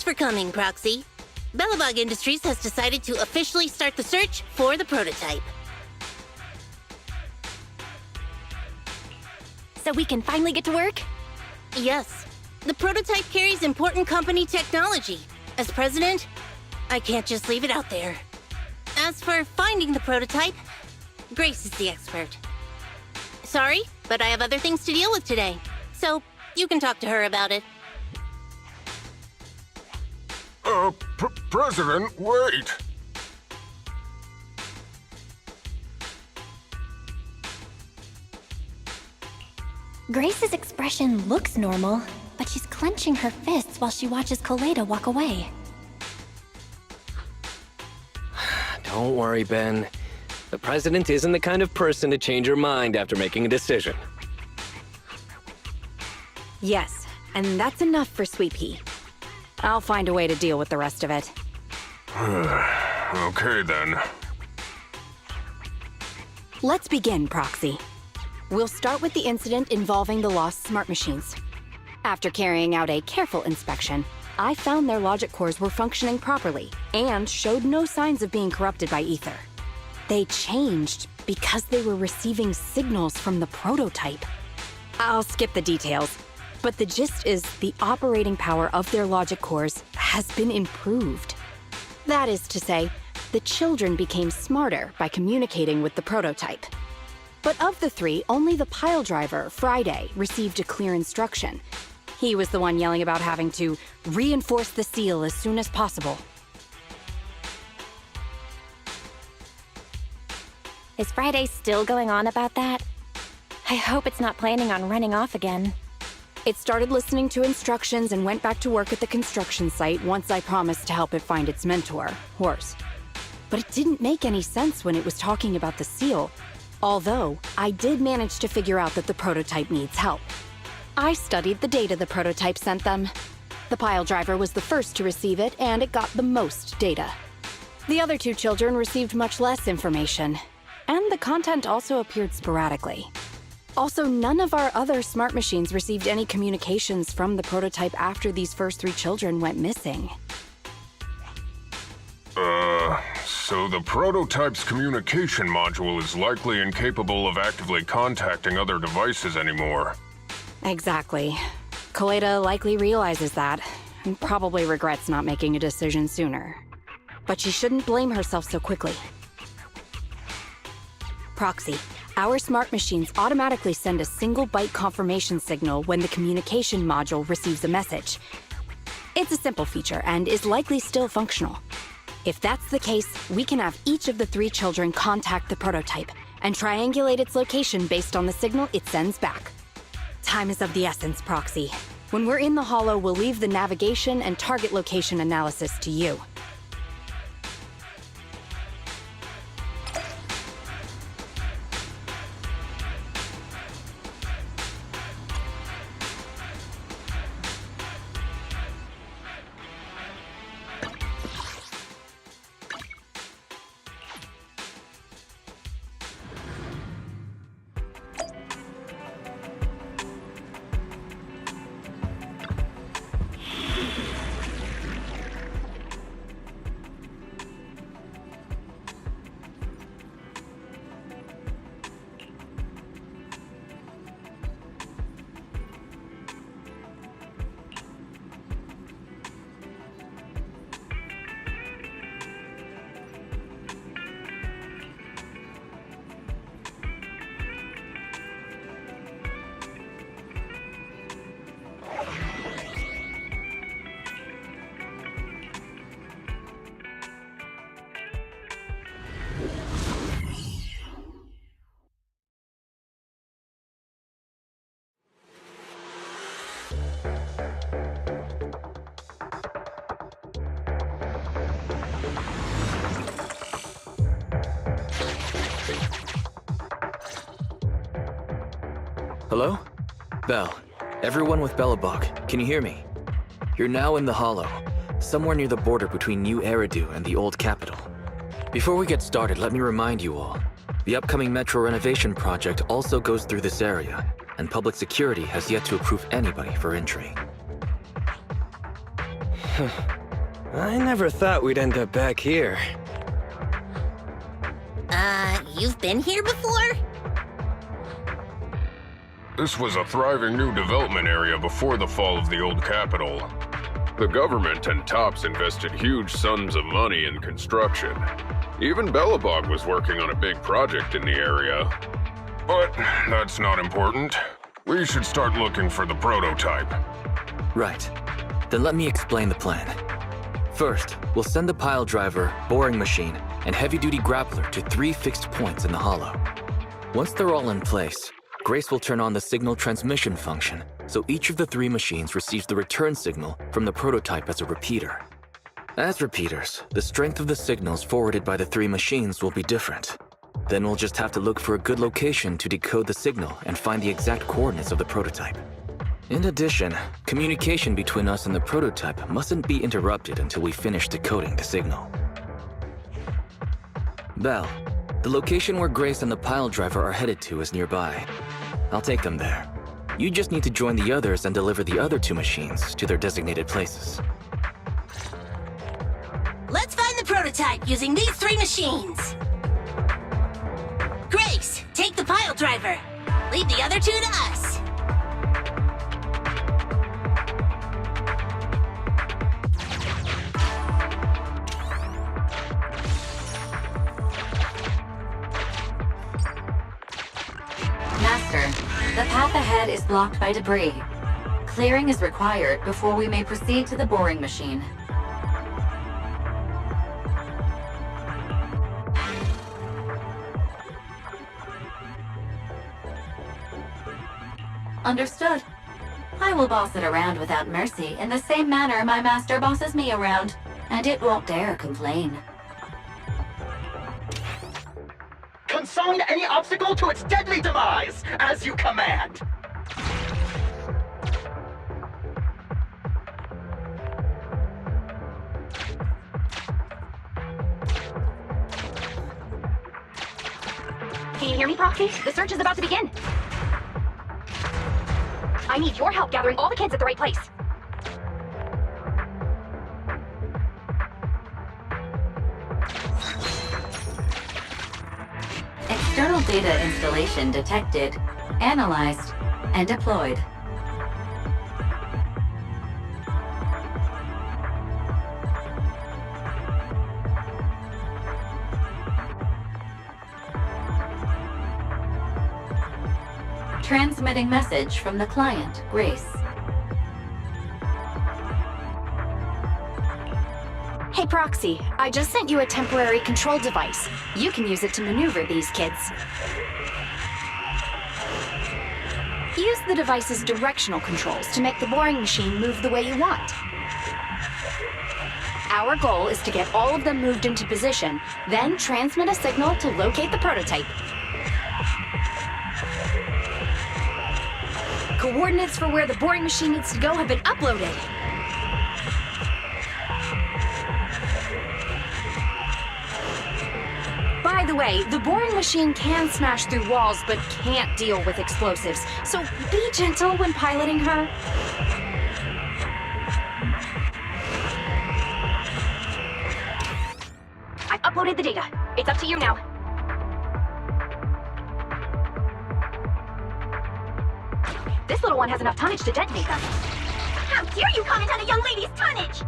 for coming, Proxy. Belobog Industries has decided to officially start the search for the prototype. So we can finally get to work? Yes. The prototype carries important company technology. As president, I can't just leave it out there. As for finding the prototype, Grace is the expert. Sorry, but I have other things to deal with today. So, you can talk to her about it. President, wait! Grace's expression looks normal, but she's clenching her fists while she watches Koleda walk away. Don't worry, Ben. The president isn't the kind of person to change her mind after making a decision. Yes, and that's enough for Sweet Pea. I'll find a way to deal with the rest of it. Okay, then. Let's begin, Proxy. We'll start with the incident involving the lost smart machines. After carrying out a careful inspection, I found their logic cores were functioning properly and showed no signs of being corrupted by ether. They changed because they were receiving signals from the prototype. I'll skip the details, but the gist is the operating power of their logic cores has been improved. That is to say, the children became smarter by communicating with the prototype. But of the three, only the pile driver, Friday, received a clear instruction. He was the one yelling about having to reinforce the seal as soon as possible. Is Friday still going on about that? I hope it's not planning on running off again. It started listening to instructions and went back to work at the construction site once I promised to help it find its mentor, Horse. But it didn't make any sense when it was talking about the seal. Although, I did manage to figure out that the prototype needs help. I studied the data the prototype sent them. The pile driver was the first to receive it, and it got the most data. The other two children received much less information, and the content also appeared sporadically. Also, none of our other smart machines received any communications from the prototype after these first three children went missing. So the prototype's communication module is likely incapable of actively contacting other devices anymore. Exactly. Koleda likely realizes that, and probably regrets not making a decision sooner. But she shouldn't blame herself so quickly. Proxy, our smart machines automatically send a single byte confirmation signal when the communication module receives a message. It's a simple feature and is likely still functional. If that's the case, we can have each of the three children contact the prototype and triangulate its location based on the signal it sends back. Time is of the essence, Proxy. When we're in the Hollow, we'll leave the navigation and target location analysis to you. Hello? Bell. Everyone with Belobog, can you hear me? You're now in the Hollow, somewhere near the border between New Eridu and the old capital. Before we get started, let me remind you all, the upcoming metro renovation project also goes through this area, and public security has yet to approve anybody for entry. I never thought we'd end up back here. You've been here before? This was a thriving new development area before the fall of the old capital. The government and Tops invested huge sums of money in construction. Even Belobog was working on a big project in the area. But that's not important. We should start looking for the prototype. Right. Then let me explain the plan. First, we'll send the pile driver, boring machine, and heavy-duty grappler to 3 fixed points in the hollow. Once they're all in place, Grace will turn on the signal transmission function, so each of the 3 machines receives the return signal from the prototype as a repeater. As repeaters, the strength of the signals forwarded by the 3 machines will be different. Then we'll just have to look for a good location to decode the signal and find the exact coordinates of the prototype. In addition, communication between us and the prototype mustn't be interrupted until we finish decoding the signal. Belle, the location where Grace and the pile driver are headed to is nearby. I'll take them there. You just need to join the others and deliver the other 2 machines to their designated places. Let's find the prototype using these 3 machines. Grace, take the pile driver. Leave the other 2 to us. Master, the path ahead is blocked by debris. Clearing is required before we may proceed to the boring machine. Understood. I will boss it around without mercy in the same manner my master bosses me around, and it won't dare complain. Consign any obstacle to its deadly demise, as you command. Can you hear me, Proxy? The search is about to begin. I need your help gathering all the kids at the right place. External data installation detected, analyzed, and deployed. Transmitting message from the client, Grace. Hey, Proxy, I just sent you a temporary control device. You can use it to maneuver these kids. Use the device's directional controls to make the boring machine move the way you want. Our goal is to get all of them moved into position, then transmit a signal to locate the prototype. Coordinates for where the boring machine needs to go have been uploaded. By the way, the boring machine can smash through walls but can't deal with explosives, so be gentle when piloting her. I've uploaded the data. It's up to you now. This little one has enough tonnage to detonate them. How dare you comment on a young lady's tonnage!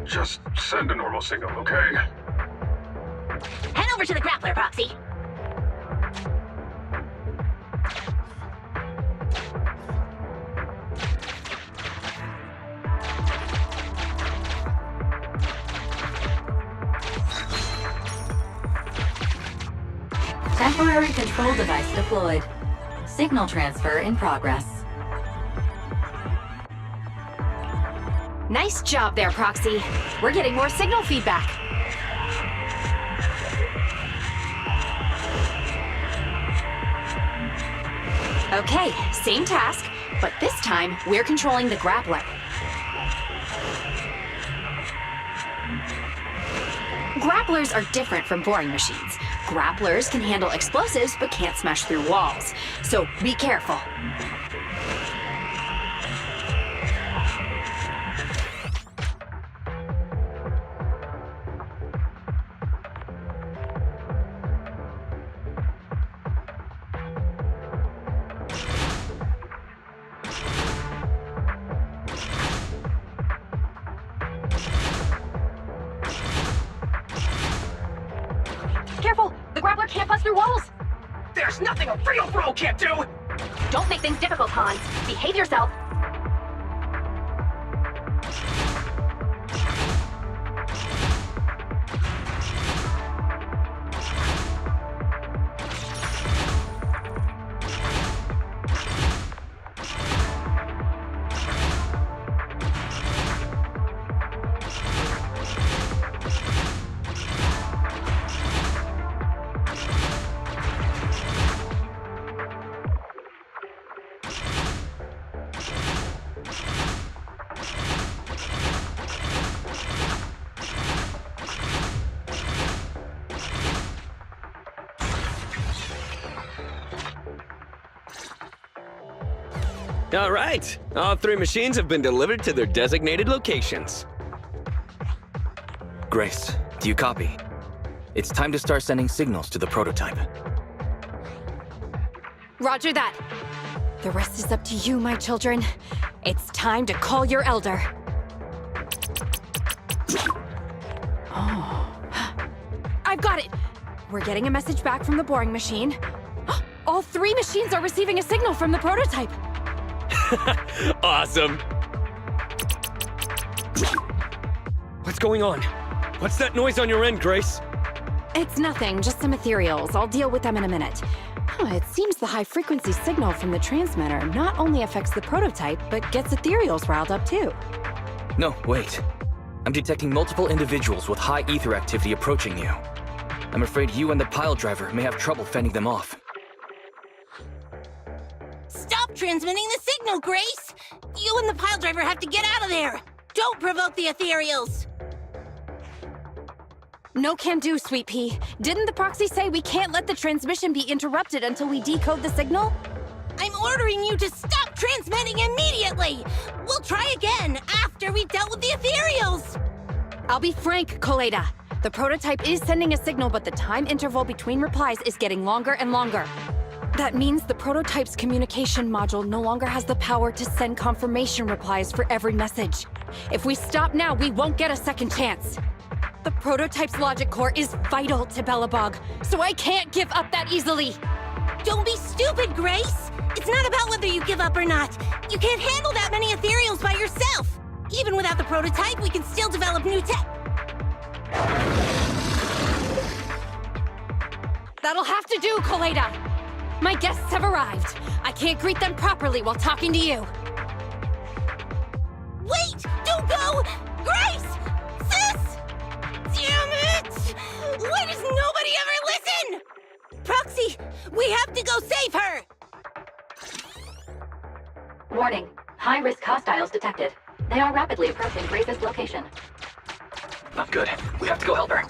Just send a normal signal, okay? Head over to the grappler, Proxy. Temporary control device deployed. Signal transfer in progress. Nice job there, Proxy. We're getting more signal feedback. Okay, same task, but this time we're controlling the grappler. Grapplers are different from boring machines. Grapplers can handle explosives but can't smash through walls, so be careful. Careful! The grappler can't bust through walls! There's nothing a real bro can't do! Don't make things difficult, Hans. Behave yourself. All right. All 3 machines have been delivered to their designated locations. Grace, do you copy? It's time to start sending signals to the prototype. Roger that. The rest is up to you, my children. It's time to call your elder. Oh. I've got it! We're getting a message back from the boring machine. All 3 machines are receiving a signal from the prototype. Awesome. What's going on? What's that noise on your end, Grace? It's nothing, just some ethereals. I'll deal with them in a minute. It seems the high-frequency signal from the transmitter not only affects the prototype, but gets ethereals riled up too. No, wait. I'm detecting multiple individuals with high ether activity approaching you. I'm afraid you and the pile driver may have trouble fending them off. Stop transmitting the signal, Grace! You and the pile driver have to get out of there! Don't provoke the ethereals! No can do, Sweet Pea. Didn't the proxy say we can't let the transmission be interrupted until we decode the signal? I'm ordering you to stop transmitting immediately! We'll try again after we've dealt with the ethereals! I'll be frank, Koleda. The prototype is sending a signal, but the time interval between replies is getting longer and longer. That means the prototype's communication module no longer has the power to send confirmation replies for every message. If we stop now, we won't get a second chance. The prototype's logic core is vital to Belobog, so I can't give up that easily. Don't be stupid, Grace! It's not about whether you give up or not. You can't handle that many ethereals by yourself. Even without the prototype, we can still develop new tech. That'll have to do, Koleda. My guests have arrived. I can't greet them properly while talking to you. Wait! Don't go! Grace! Sis! Damn it! Why does nobody ever listen? Proxy, we have to go save her! Warning. High-risk hostiles detected. They are rapidly approaching Grace's location. Not good. We have to go help her.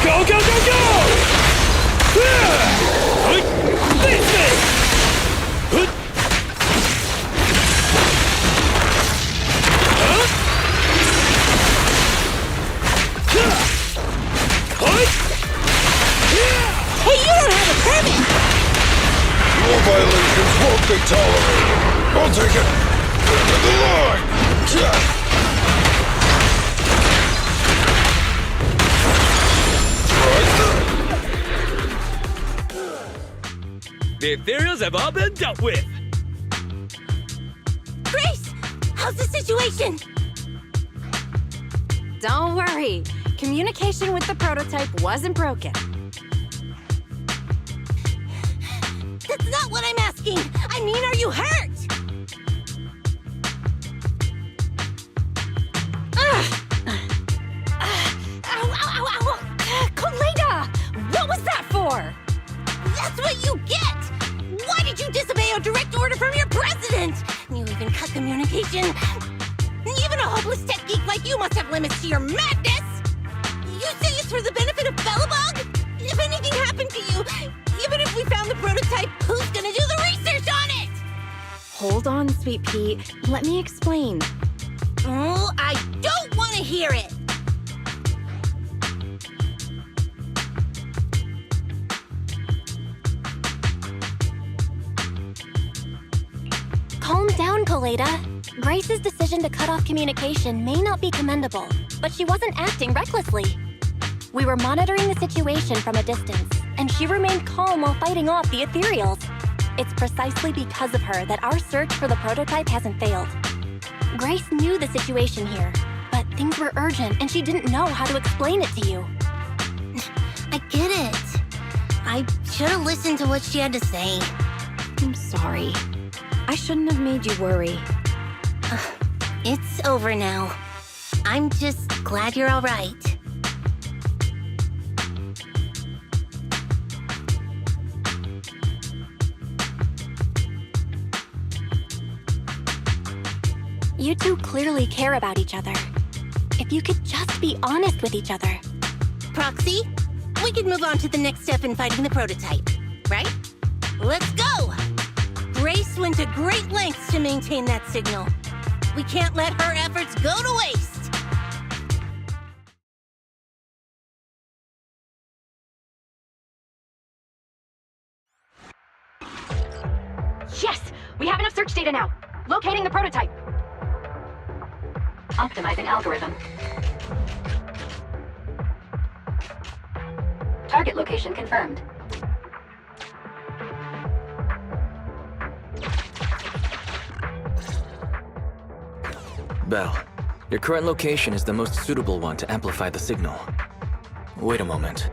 Go, go, go, go! This thing! Hey, you don't have a permit! Your violations won't be tolerated. I'll take it. To the line. The ethereals have all been dealt with. Grace, how's the situation? Don't worry. Communication with the prototype wasn't broken. That's not what I'm asking. I mean, are you hurt? Ow, ow, ow, ow! Koleda! What was that for? That's what you get! Why did you disobey a direct order from your president? You even cut communication. Even a hopeless tech geek like you must have limits to your madness! You say it's for the benefit of Belobog? If anything happened to you, even if we found the prototype, who's gonna do the research on it? Hold on, Sweet Pea. Let me explain. Oh, I don't want to hear it! Calm down, Koleda. Grace's decision to cut off communication may not be commendable, but she wasn't acting recklessly. We were monitoring the situation from a distance, and she remained calm while fighting off the ethereals. It's precisely because of her that our search for the prototype hasn't failed. Grace knew the situation here, but things were urgent and she didn't know how to explain it to you. I get it. I should have listened to what she had to say. I'm sorry. I shouldn't have made you worry. It's over now. I'm just glad you're all right. You two clearly care about each other. If you could just be honest with each other. Proxy, we could move on to the next step in fighting the prototype, right? Let's go! Grace went to great lengths to maintain that signal. We can't let her efforts go to waste! Yes! We have enough search data now. Locating the prototype. Optimizing algorithm. Target location confirmed. Belle, your current location is the most suitable one to amplify the signal. Wait a moment.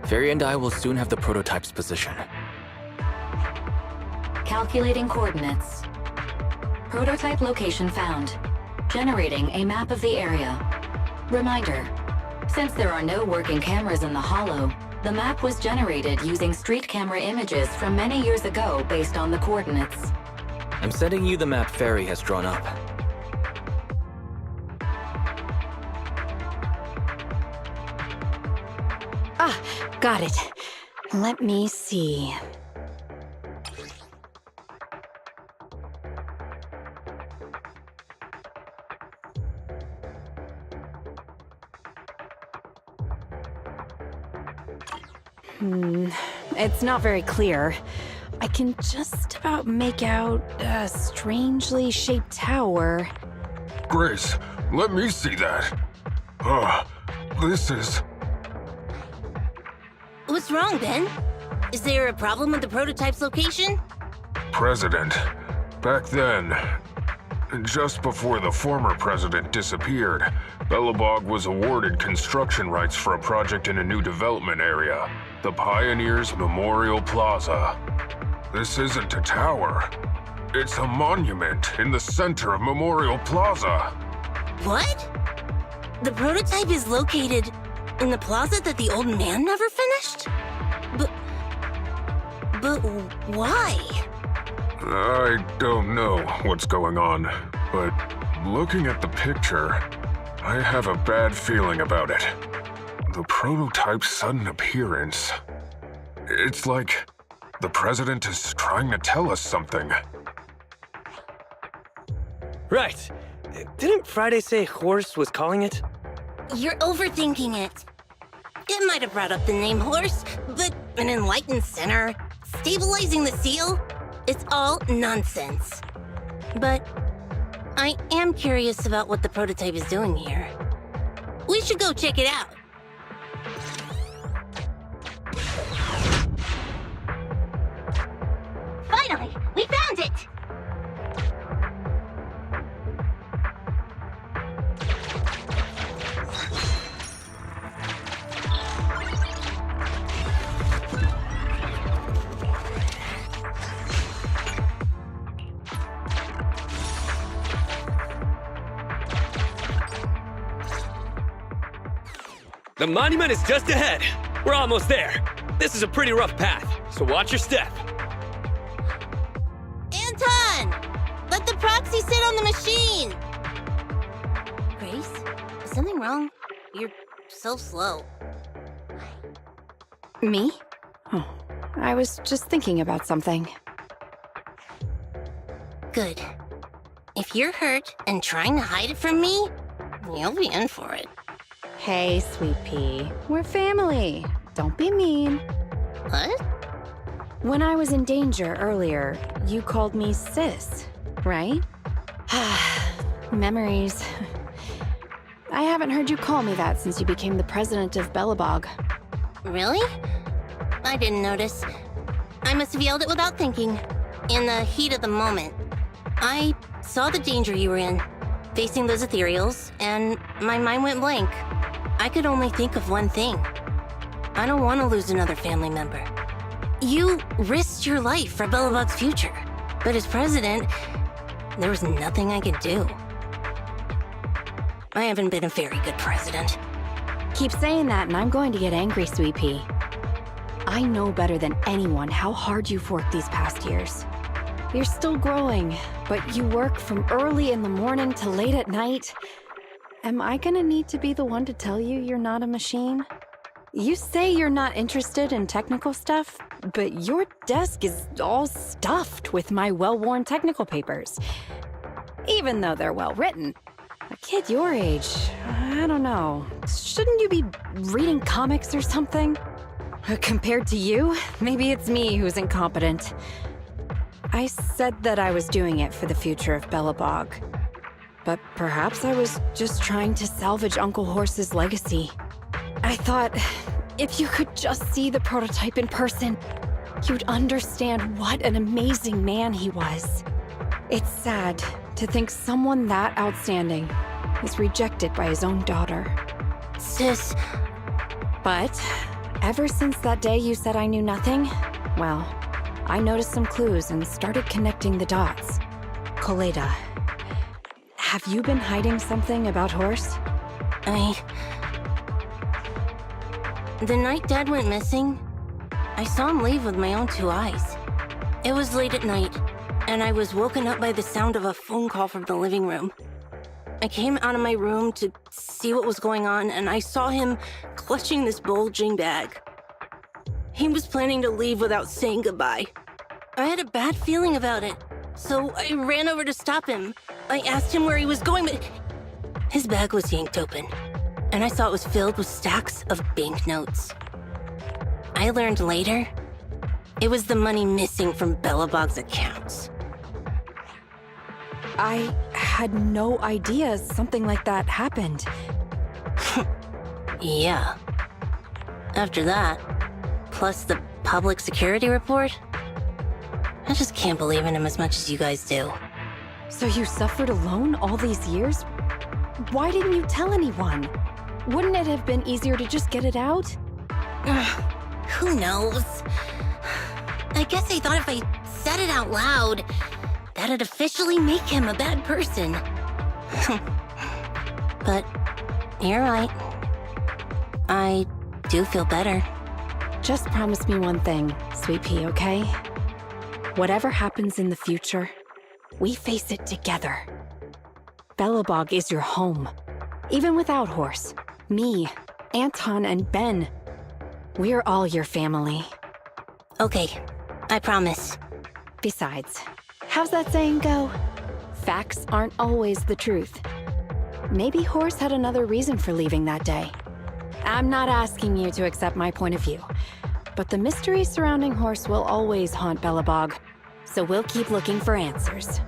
Fairy and I will soon have the prototype's position. Calculating coordinates. Prototype location found. Generating a map of the area. Reminder, since there are no working cameras in the Hollow, the map was generated using street camera images from many years ago based on the coordinates. I'm sending you the map Fairy has drawn up. Ah, got it. Let me see. It's not very clear. I can just about make out a strangely shaped tower. Grace, let me see that. This is... What's wrong, Ben? Is there a problem with the prototype's location? President. Back then, just before the former president disappeared, Belobog was awarded construction rights for a project in a new development area, the Pioneers Memorial Plaza. This isn't a tower. It's a monument in the center of Memorial Plaza. What? The prototype is located in the plaza that the old man never finished? But why? I don't know what's going on, but looking at the picture, I have a bad feeling about it. The prototype's sudden appearance. It's like the president is trying to tell us something. Right. Didn't Friday say Horse was calling it? You're overthinking it. It might have brought up the name Horse, but an enlightened center, stabilizing the seal, it's all nonsense. But I am curious about what the prototype is doing here. We should go check it out. Finally, we found it! The monument is just ahead. We're almost there. This is a pretty rough path, so watch your step. Anton! Let the proxy sit on the machine! Grace, is something wrong? You're so slow. Me? Oh, I was just thinking about something. Good. If you're hurt and trying to hide it from me, you'll be in for it. Hey, Sweet Pea. We're family. Don't be mean. What? When I was in danger earlier, you called me sis, right? Memories. I haven't heard you call me that since you became the president of Belobog. Really? I didn't notice. I must have yelled it without thinking. In the heat of the moment. I saw the danger you were in, facing those ethereals, and my mind went blank. I could only think of one thing. I don't want to lose another family member. You risked your life for Belobog's future, but as president, there was nothing I could do. I haven't been a very good president. Keep saying that and I'm going to get angry, Sweet Pea. I know better than anyone how hard you've worked these past years. You're still growing, but you work from early in the morning to late at night. Am I gonna need to be the one to tell you you're not a machine? You say you're not interested in technical stuff, but your desk is all stuffed with my well-worn technical papers. Even though they're well-written. A kid your age, I don't know. Shouldn't you be reading comics or something? Compared to you, maybe it's me who's incompetent. I said that I was doing it for the future of Belobog. But perhaps I was just trying to salvage Uncle Horse's legacy. I thought, if you could just see the prototype in person, you'd understand what an amazing man he was. It's sad to think someone that outstanding is rejected by his own daughter. Sis. But ever since that day you said I knew nothing, well, I noticed some clues and started connecting the dots. Koleda, have you been hiding something about Horse? The night Dad went missing, I saw him leave with my own two eyes. It was late at night, and I was woken up by the sound of a phone call from the living room. I came out of my room to see what was going on, and I saw him clutching this bulging bag. He was planning to leave without saying goodbye. I had a bad feeling about it, so I ran over to stop him. I asked him where he was going, but his bag was yanked open, and I saw it was filled with stacks of banknotes. I learned later, it was the money missing from Belobog's accounts. I had no idea something like that happened. Yeah. After that, plus the public security report, I just can't believe in him as much as you guys do. So you suffered alone all these years? Why didn't you tell anyone? Wouldn't it have been easier to just get it out? Who knows? I guess I thought if I said it out loud, that'd officially make him a bad person. But you're right. I do feel better. Just promise me one thing, Sweet Pea, okay? Whatever happens in the future, we face it together. Belobog is your home. Even without Horse, me, Anton and Ben. We're all your family. Okay, I promise. Besides, how's that saying go? Facts aren't always the truth. Maybe Horse had another reason for leaving that day. I'm not asking you to accept my point of view, but the mystery surrounding Horse will always haunt Belobog, so we'll keep looking for answers.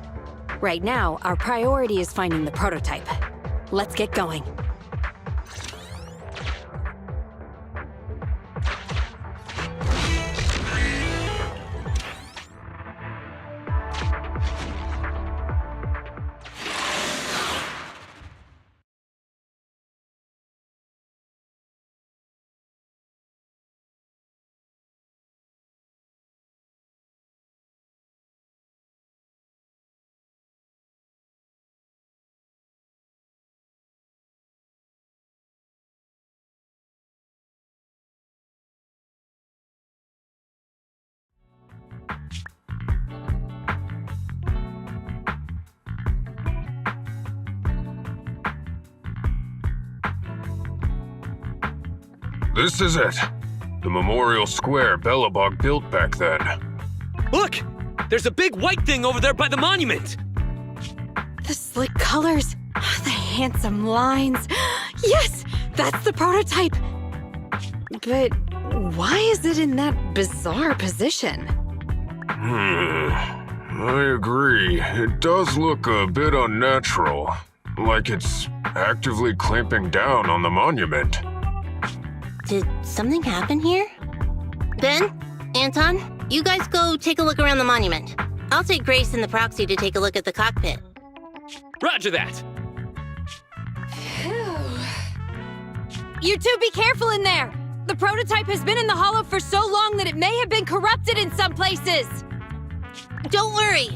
Right now, our priority is finding the prototype. Let's get going. This is it. The memorial square Belobog built back then. Look! There's a big white thing over there by the monument! The slick colors, the handsome lines. Yes, that's the prototype. But why is it in that bizarre position? I agree. It does look a bit unnatural. Like it's actively clamping down on the monument. Did something happen here? Ben? Anton? You guys go take a look around the monument. I'll take Grace and the proxy to take a look at the cockpit. Roger that! You two be careful in there! The prototype has been in the hollow for so long that it may have been corrupted in some places! Don't worry.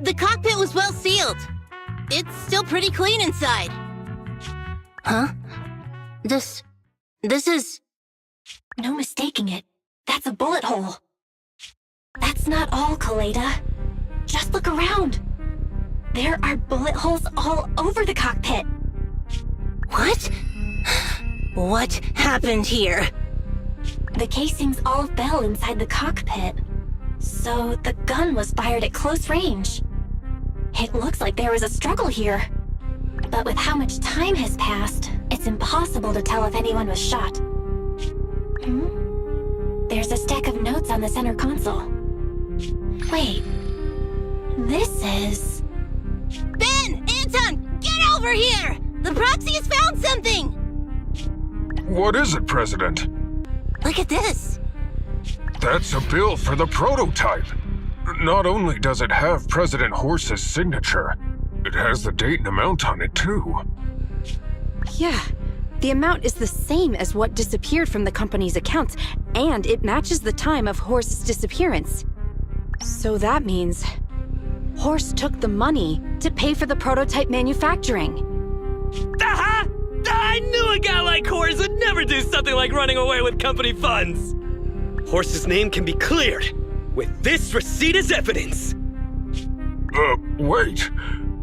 The cockpit was well sealed. It's still pretty clean inside. Huh? This is... No mistaking it. That's a bullet hole. That's not all, Kaleda. Just look around. There are bullet holes all over the cockpit. What? What happened here? The casings all fell inside the cockpit. So the gun was fired at close range. It looks like there was a struggle here. But with how much time has passed, it's impossible to tell if anyone was shot. There's a stack of notes on the center console. Wait. This is... Ben! Anton! Get over here! The proxy has found something! What is it, President? Look at this. That's a bill for the prototype. Not only does it have President Horse's signature, it has the date and amount on it, too. Yeah, the amount is the same as what disappeared from the company's accounts, and it matches the time of Horse's disappearance. So that means Horse took the money to pay for the prototype manufacturing. Aha! I knew a guy like Horse would never do something like running away with company funds! Horse's name can be cleared with this receipt as evidence. Wait.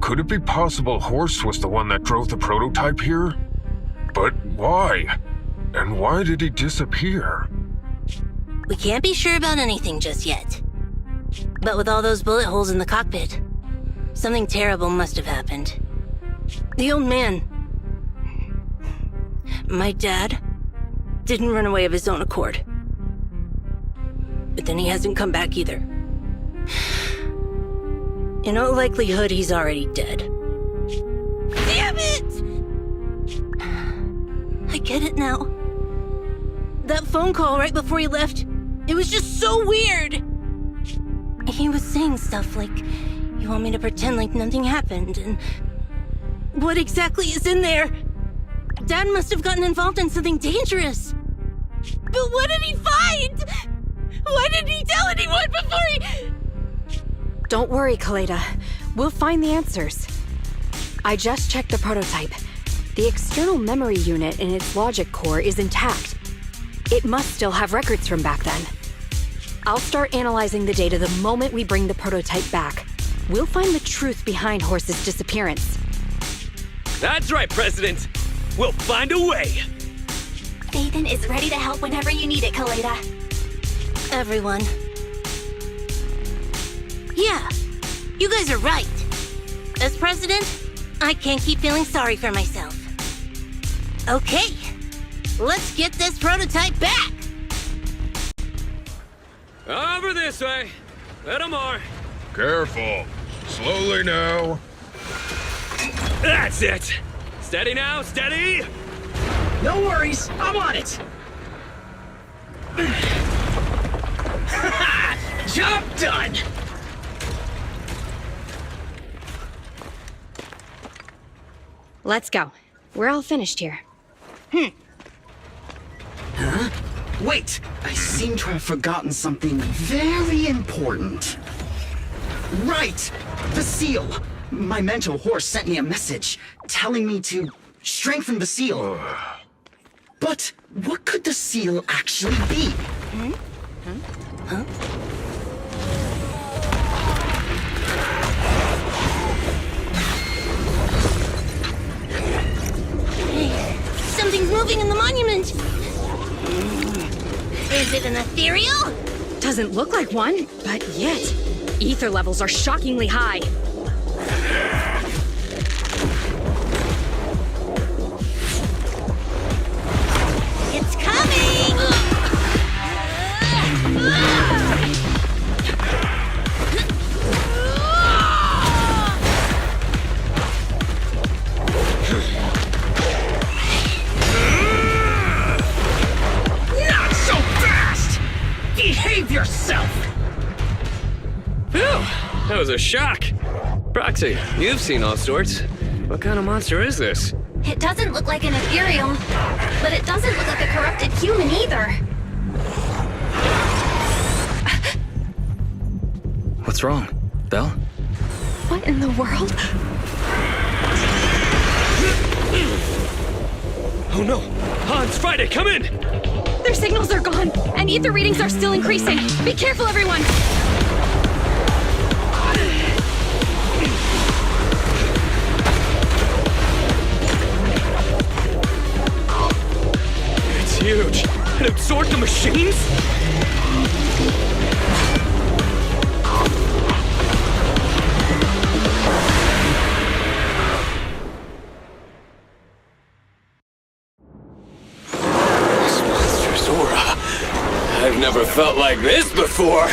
Could it be possible Horse was the one that drove the prototype here? But why? And why did he disappear? We can't be sure about anything just yet. But with all those bullet holes in the cockpit, something terrible must have happened. The old man, my dad, didn't run away of his own accord. But then he hasn't come back either. In all likelihood, he's already dead. Damn it! I get it now. That phone call right before he left, it was just so weird. He was saying stuff like, you want me to pretend like nothing happened, and what exactly is in there? Dad must have gotten involved in something dangerous. But what did he find? Why didn't he tell anyone before he... Don't worry, Kaleda. We'll find the answers. I just checked the prototype. The external memory unit in its logic core is intact. It must still have records from back then. I'll start analyzing the data the moment we bring the prototype back. We'll find the truth behind Horse's disappearance. That's right, President. We'll find a way. Ethan is ready to help whenever you need it, Kaleda. Everyone. Yeah, you guys are right. As president, I can't keep feeling sorry for myself. Okay, let's get this prototype back! Over this way. Little more. Careful. Slowly now. That's it. Steady now, steady. No worries, I'm on it. Job done. Let's go. We're all finished here. Huh? Wait, I seem to have forgotten something very important. Right! The seal! My mental horse sent me a message telling me to strengthen the seal. But what could the seal actually be? Huh? Hey, something's moving in the monument! Is it an ethereal? Doesn't look like one, but yet, ether levels are shockingly high. It's coming! Not so fast! Behave yourself! Phew, that was a shock. Proxy, you've seen all sorts. What kind of monster is this? It doesn't look like an ethereal, but it doesn't look like a corrupted human either. What's wrong, Belle? What in the world? Oh no! Hans, Friday, come in! Their signals are gone, and ether readings are still increasing. Be careful, everyone! It's huge. It absorbed the machines? This monstrous aura. I've never felt like this before.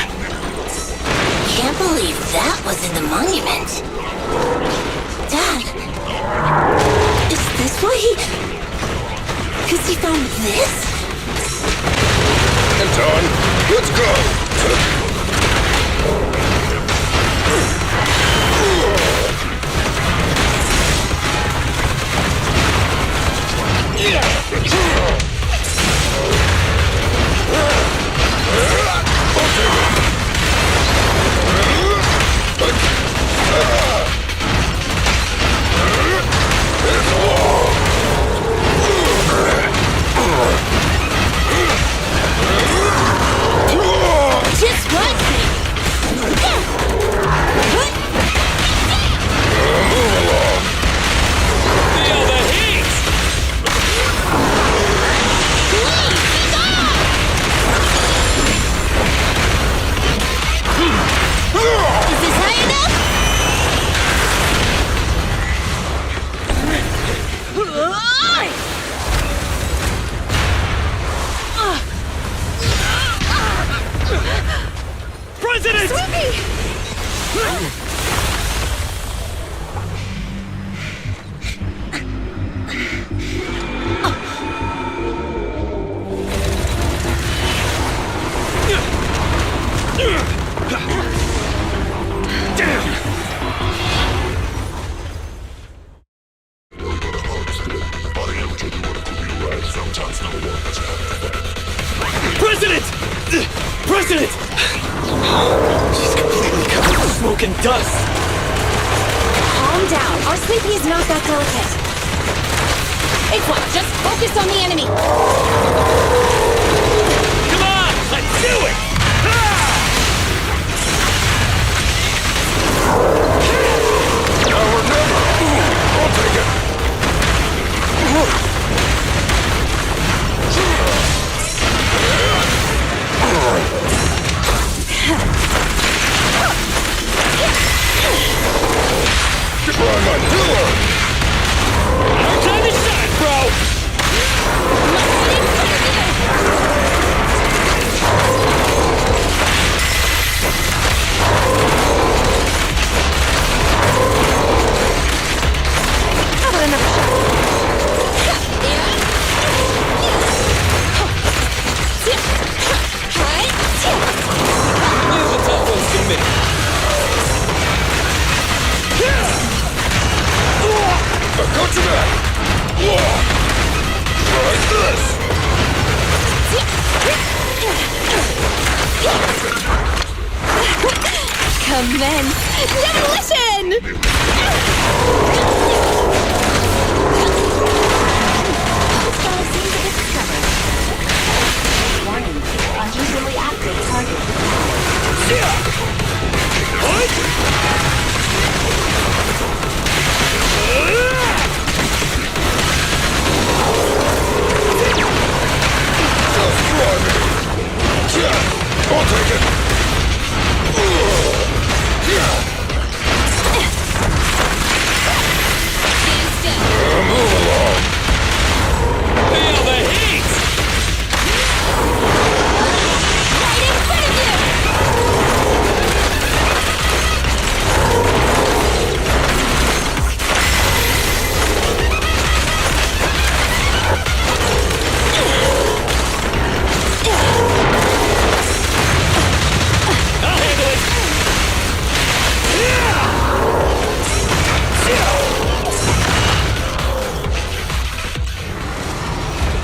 Can't believe that was in the monument. Dad, is this why Cause he found this? Anton, let's go! Just watch me! Feel the heat! Is this high enough? President! President! President! She's completely covered in smoke and dust. Calm down. Our sleeping is not that delicate. Aqua, just focus on the enemy. Come on, let's do it! Now or never! I'll take it! on my pillar! Our time to shine, bro! How about another shot? Here's a tough ones to me. I got your back! Like this! Commence demolition! Hostiles seem to be discovered. Warning, unusually active target. Just try me! Yeah, I'll take it! Move along! Feel the heat! Right in front of you! I'll handle it!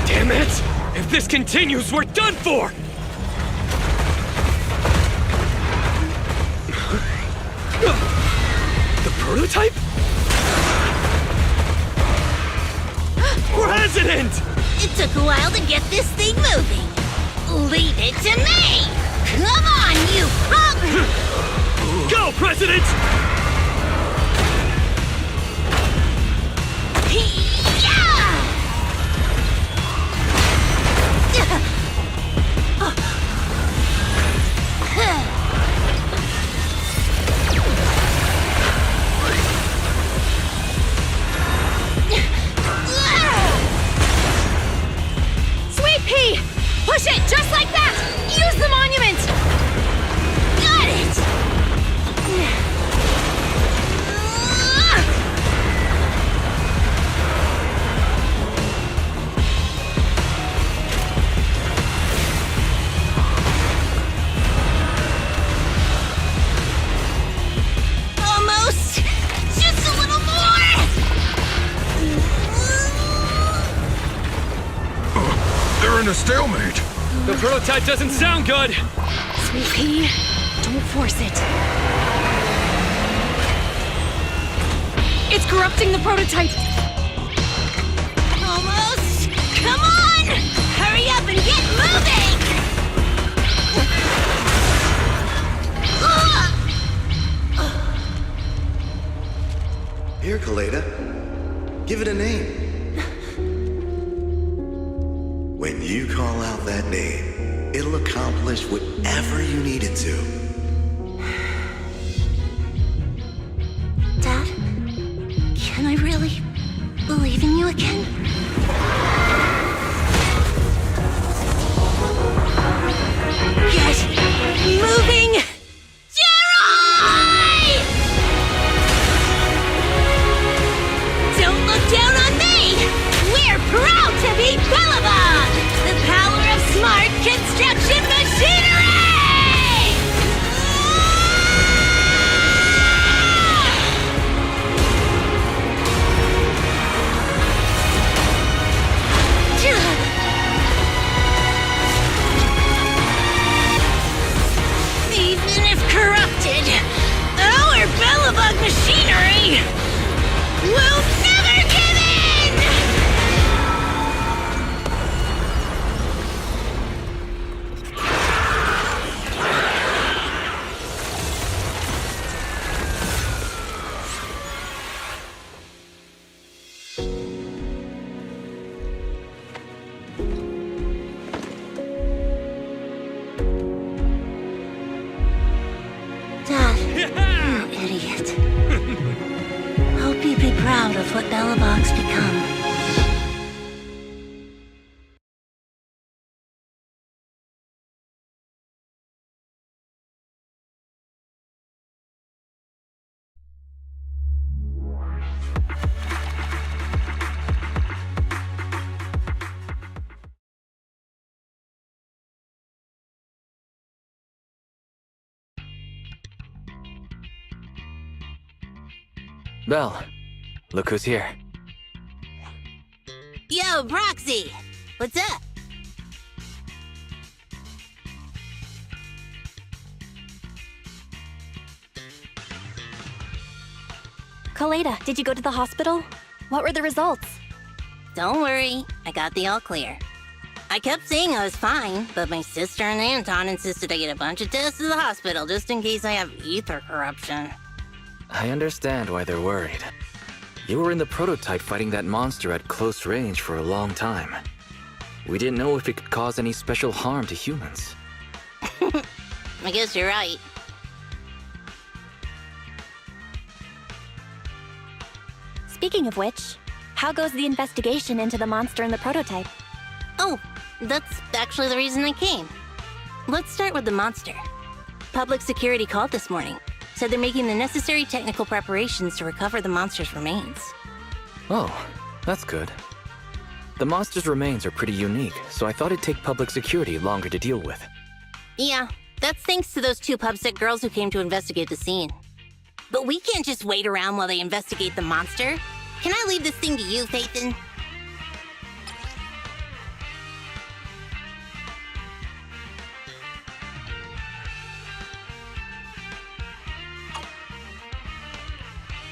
Damn it! If this continues, we're done for! The prototype? President! It took a while to get this thing moving. Leave it to me! Come on, you punk! Go, President! Sweet pea! Push it just like that! Use the monument! Got it! Almost! Just a little more! They're in a stalemate. The prototype doesn't sound good! Sweet pea, don't force it. It's corrupting the prototype! Almost! Come on! Hurry up and get moving! Here, Kaleda. Give it a name. When you call out that name, it'll accomplish whatever you need it to. Dad, can I really believe in you again? Get moving! Jerry! Don't look down on me! We're proud to be Bellabog! The power of smart construction machinery! Even if corrupted, our Bellabog machinery will never give in! proud of what Bellabog's become. Belle, look who's here. Yo, Proxy! What's up? Kaleda, did you go to the hospital? What were the results? Don't worry, I got the all clear. I kept saying I was fine, but my sister and Anton insisted I get a bunch of tests at the hospital just in case I have ether corruption. I understand why they're worried. You were in the prototype fighting that monster at close range for a long time. We didn't know if it could cause any special harm to humans. I guess you're right. Speaking of which, how goes the investigation into the monster in the prototype? Oh, that's actually the reason I came. Let's start with the monster. Public security called this morning. Said they're making the necessary technical preparations to recover the monster's remains. Oh, that's good. The monster's remains are pretty unique, so I thought it'd take public security longer to deal with. Yeah, that's thanks to those two pubsec girls who came to investigate the scene. But we can't just wait around while they investigate the monster. Can I leave this thing to you, Phaethon?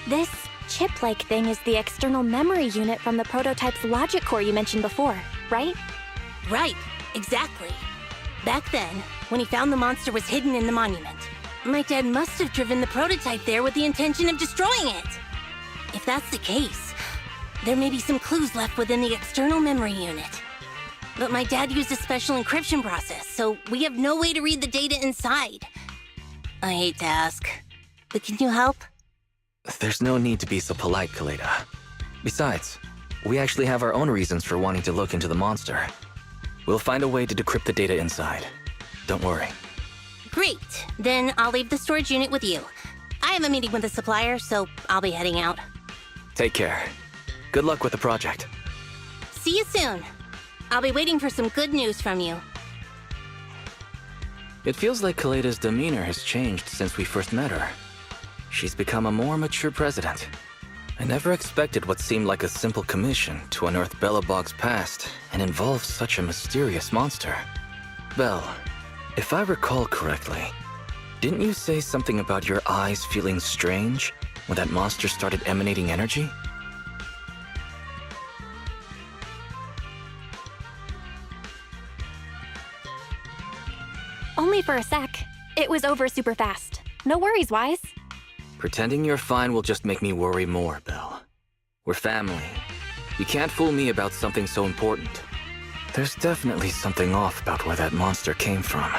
This chip-like thing is the external memory unit from the prototype's logic core you mentioned before, right? Right, exactly. Back then, when he found the monster was hidden in the monument, my dad must have driven the prototype there with the intention of destroying it. If that's the case, there may be some clues left within the external memory unit. But my dad used a special encryption process, so we have no way to read the data inside. I hate to ask, but can you help? There's no need to be so polite, Kaleda. Besides, we actually have our own reasons for wanting to look into the monster. We'll find a way to decrypt the data inside. Don't worry. Great, then I'll leave the storage unit with you. I have a meeting with the supplier, so I'll be heading out. Take care. Good luck with the project. See you soon. I'll be waiting for some good news from you. It feels like Kaleda's demeanor has changed since we first met her. She's become a more mature president. I never expected what seemed like a simple commission to unearth Bellabog's past and involve such a mysterious monster. Belle, if I recall correctly, didn't you say something about your eyes feeling strange when that monster started emanating energy? Only for a sec. It was over super fast. No worries, Wise. Pretending you're fine will just make me worry more, Belle. We're family. You can't fool me about something so important. There's definitely something off about where that monster came from.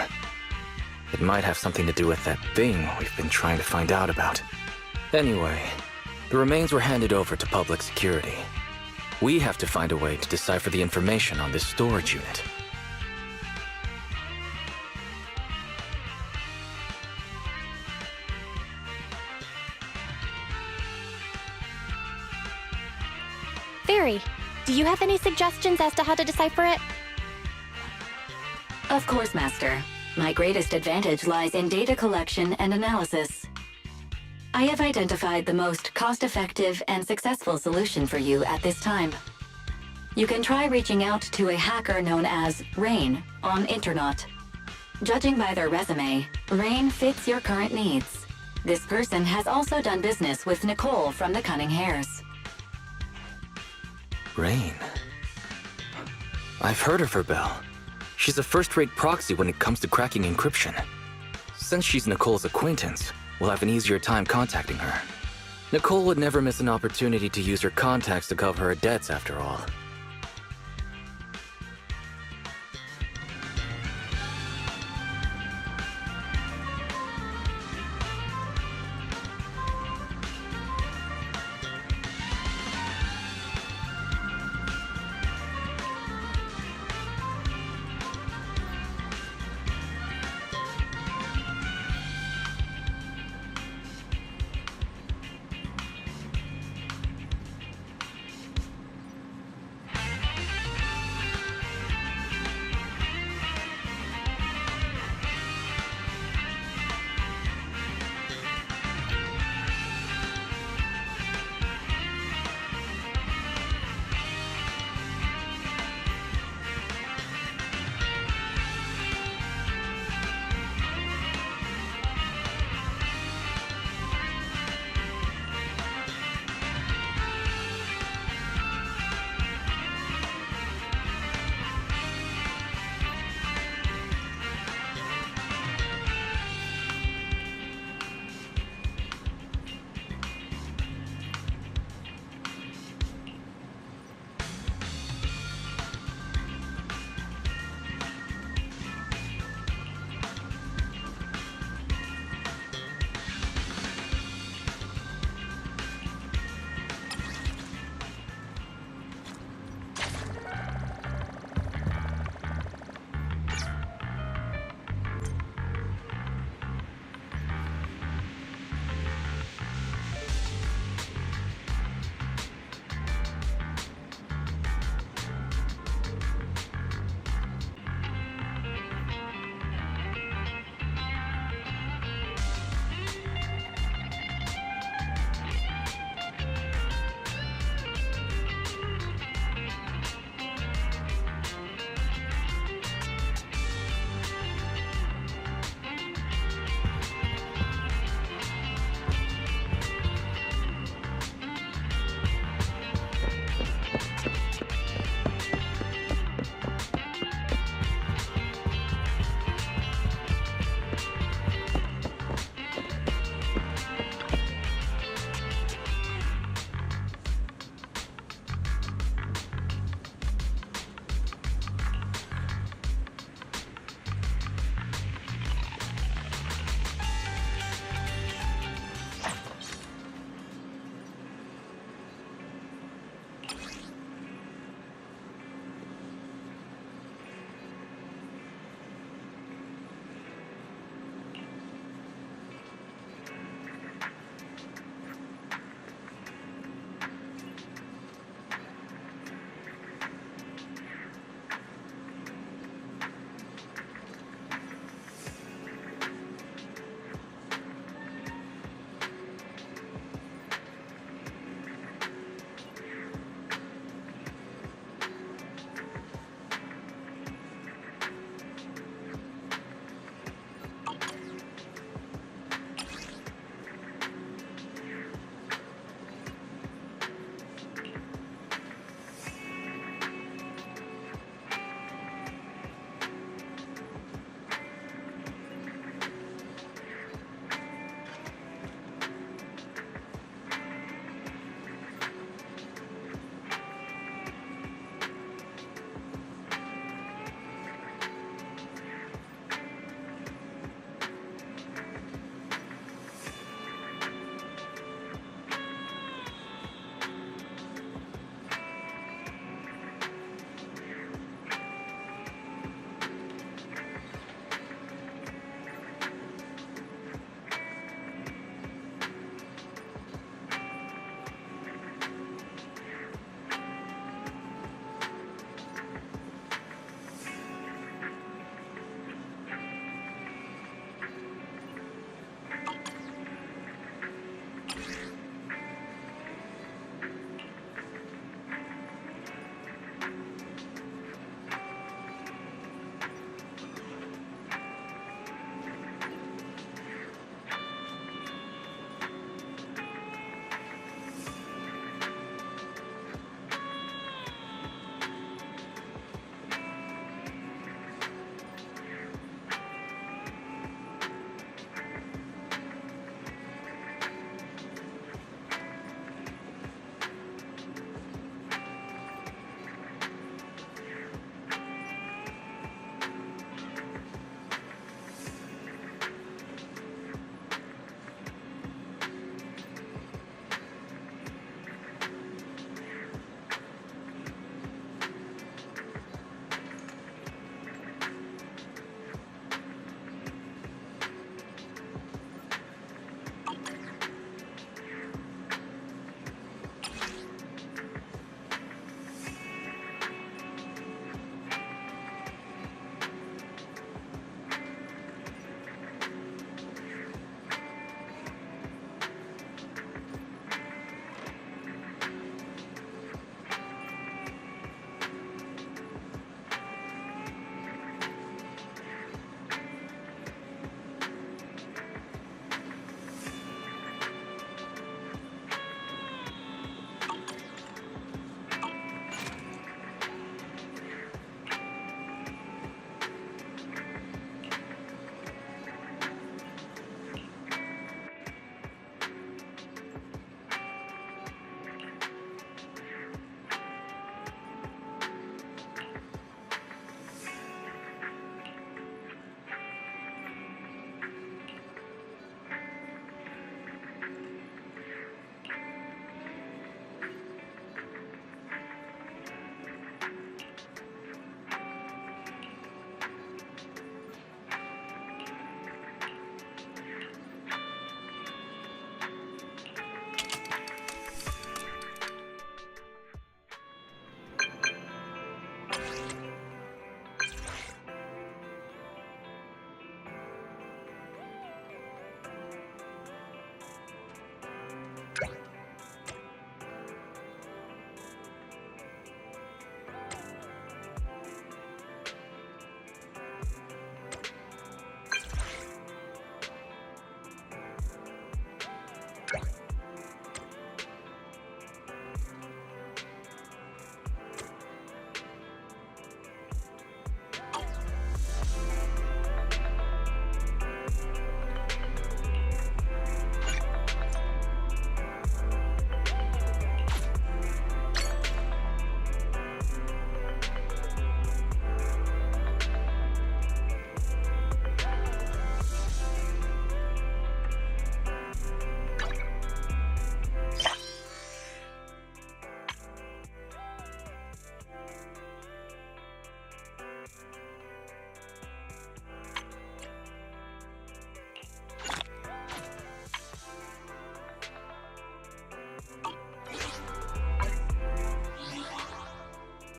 It might have something to do with that thing we've been trying to find out about. Anyway, the remains were handed over to public security. We have to find a way to decipher the information on this storage unit. Fairy, do you have any suggestions as to how to decipher it? Of course, Master. My greatest advantage lies in data collection and analysis. I have identified the most cost-effective and successful solution for you at this time. You can try reaching out to a hacker known as Rain on Internet. Judging by their resume, Rain fits your current needs. This person has also done business with Nicole from the Cunning Hares. Rain. I've heard of her, Belle. She's a first-rate proxy when it comes to cracking encryption. Since she's Nicole's acquaintance, we'll have an easier time contacting her. Nicole would never miss an opportunity to use her contacts to cover her debts, after all.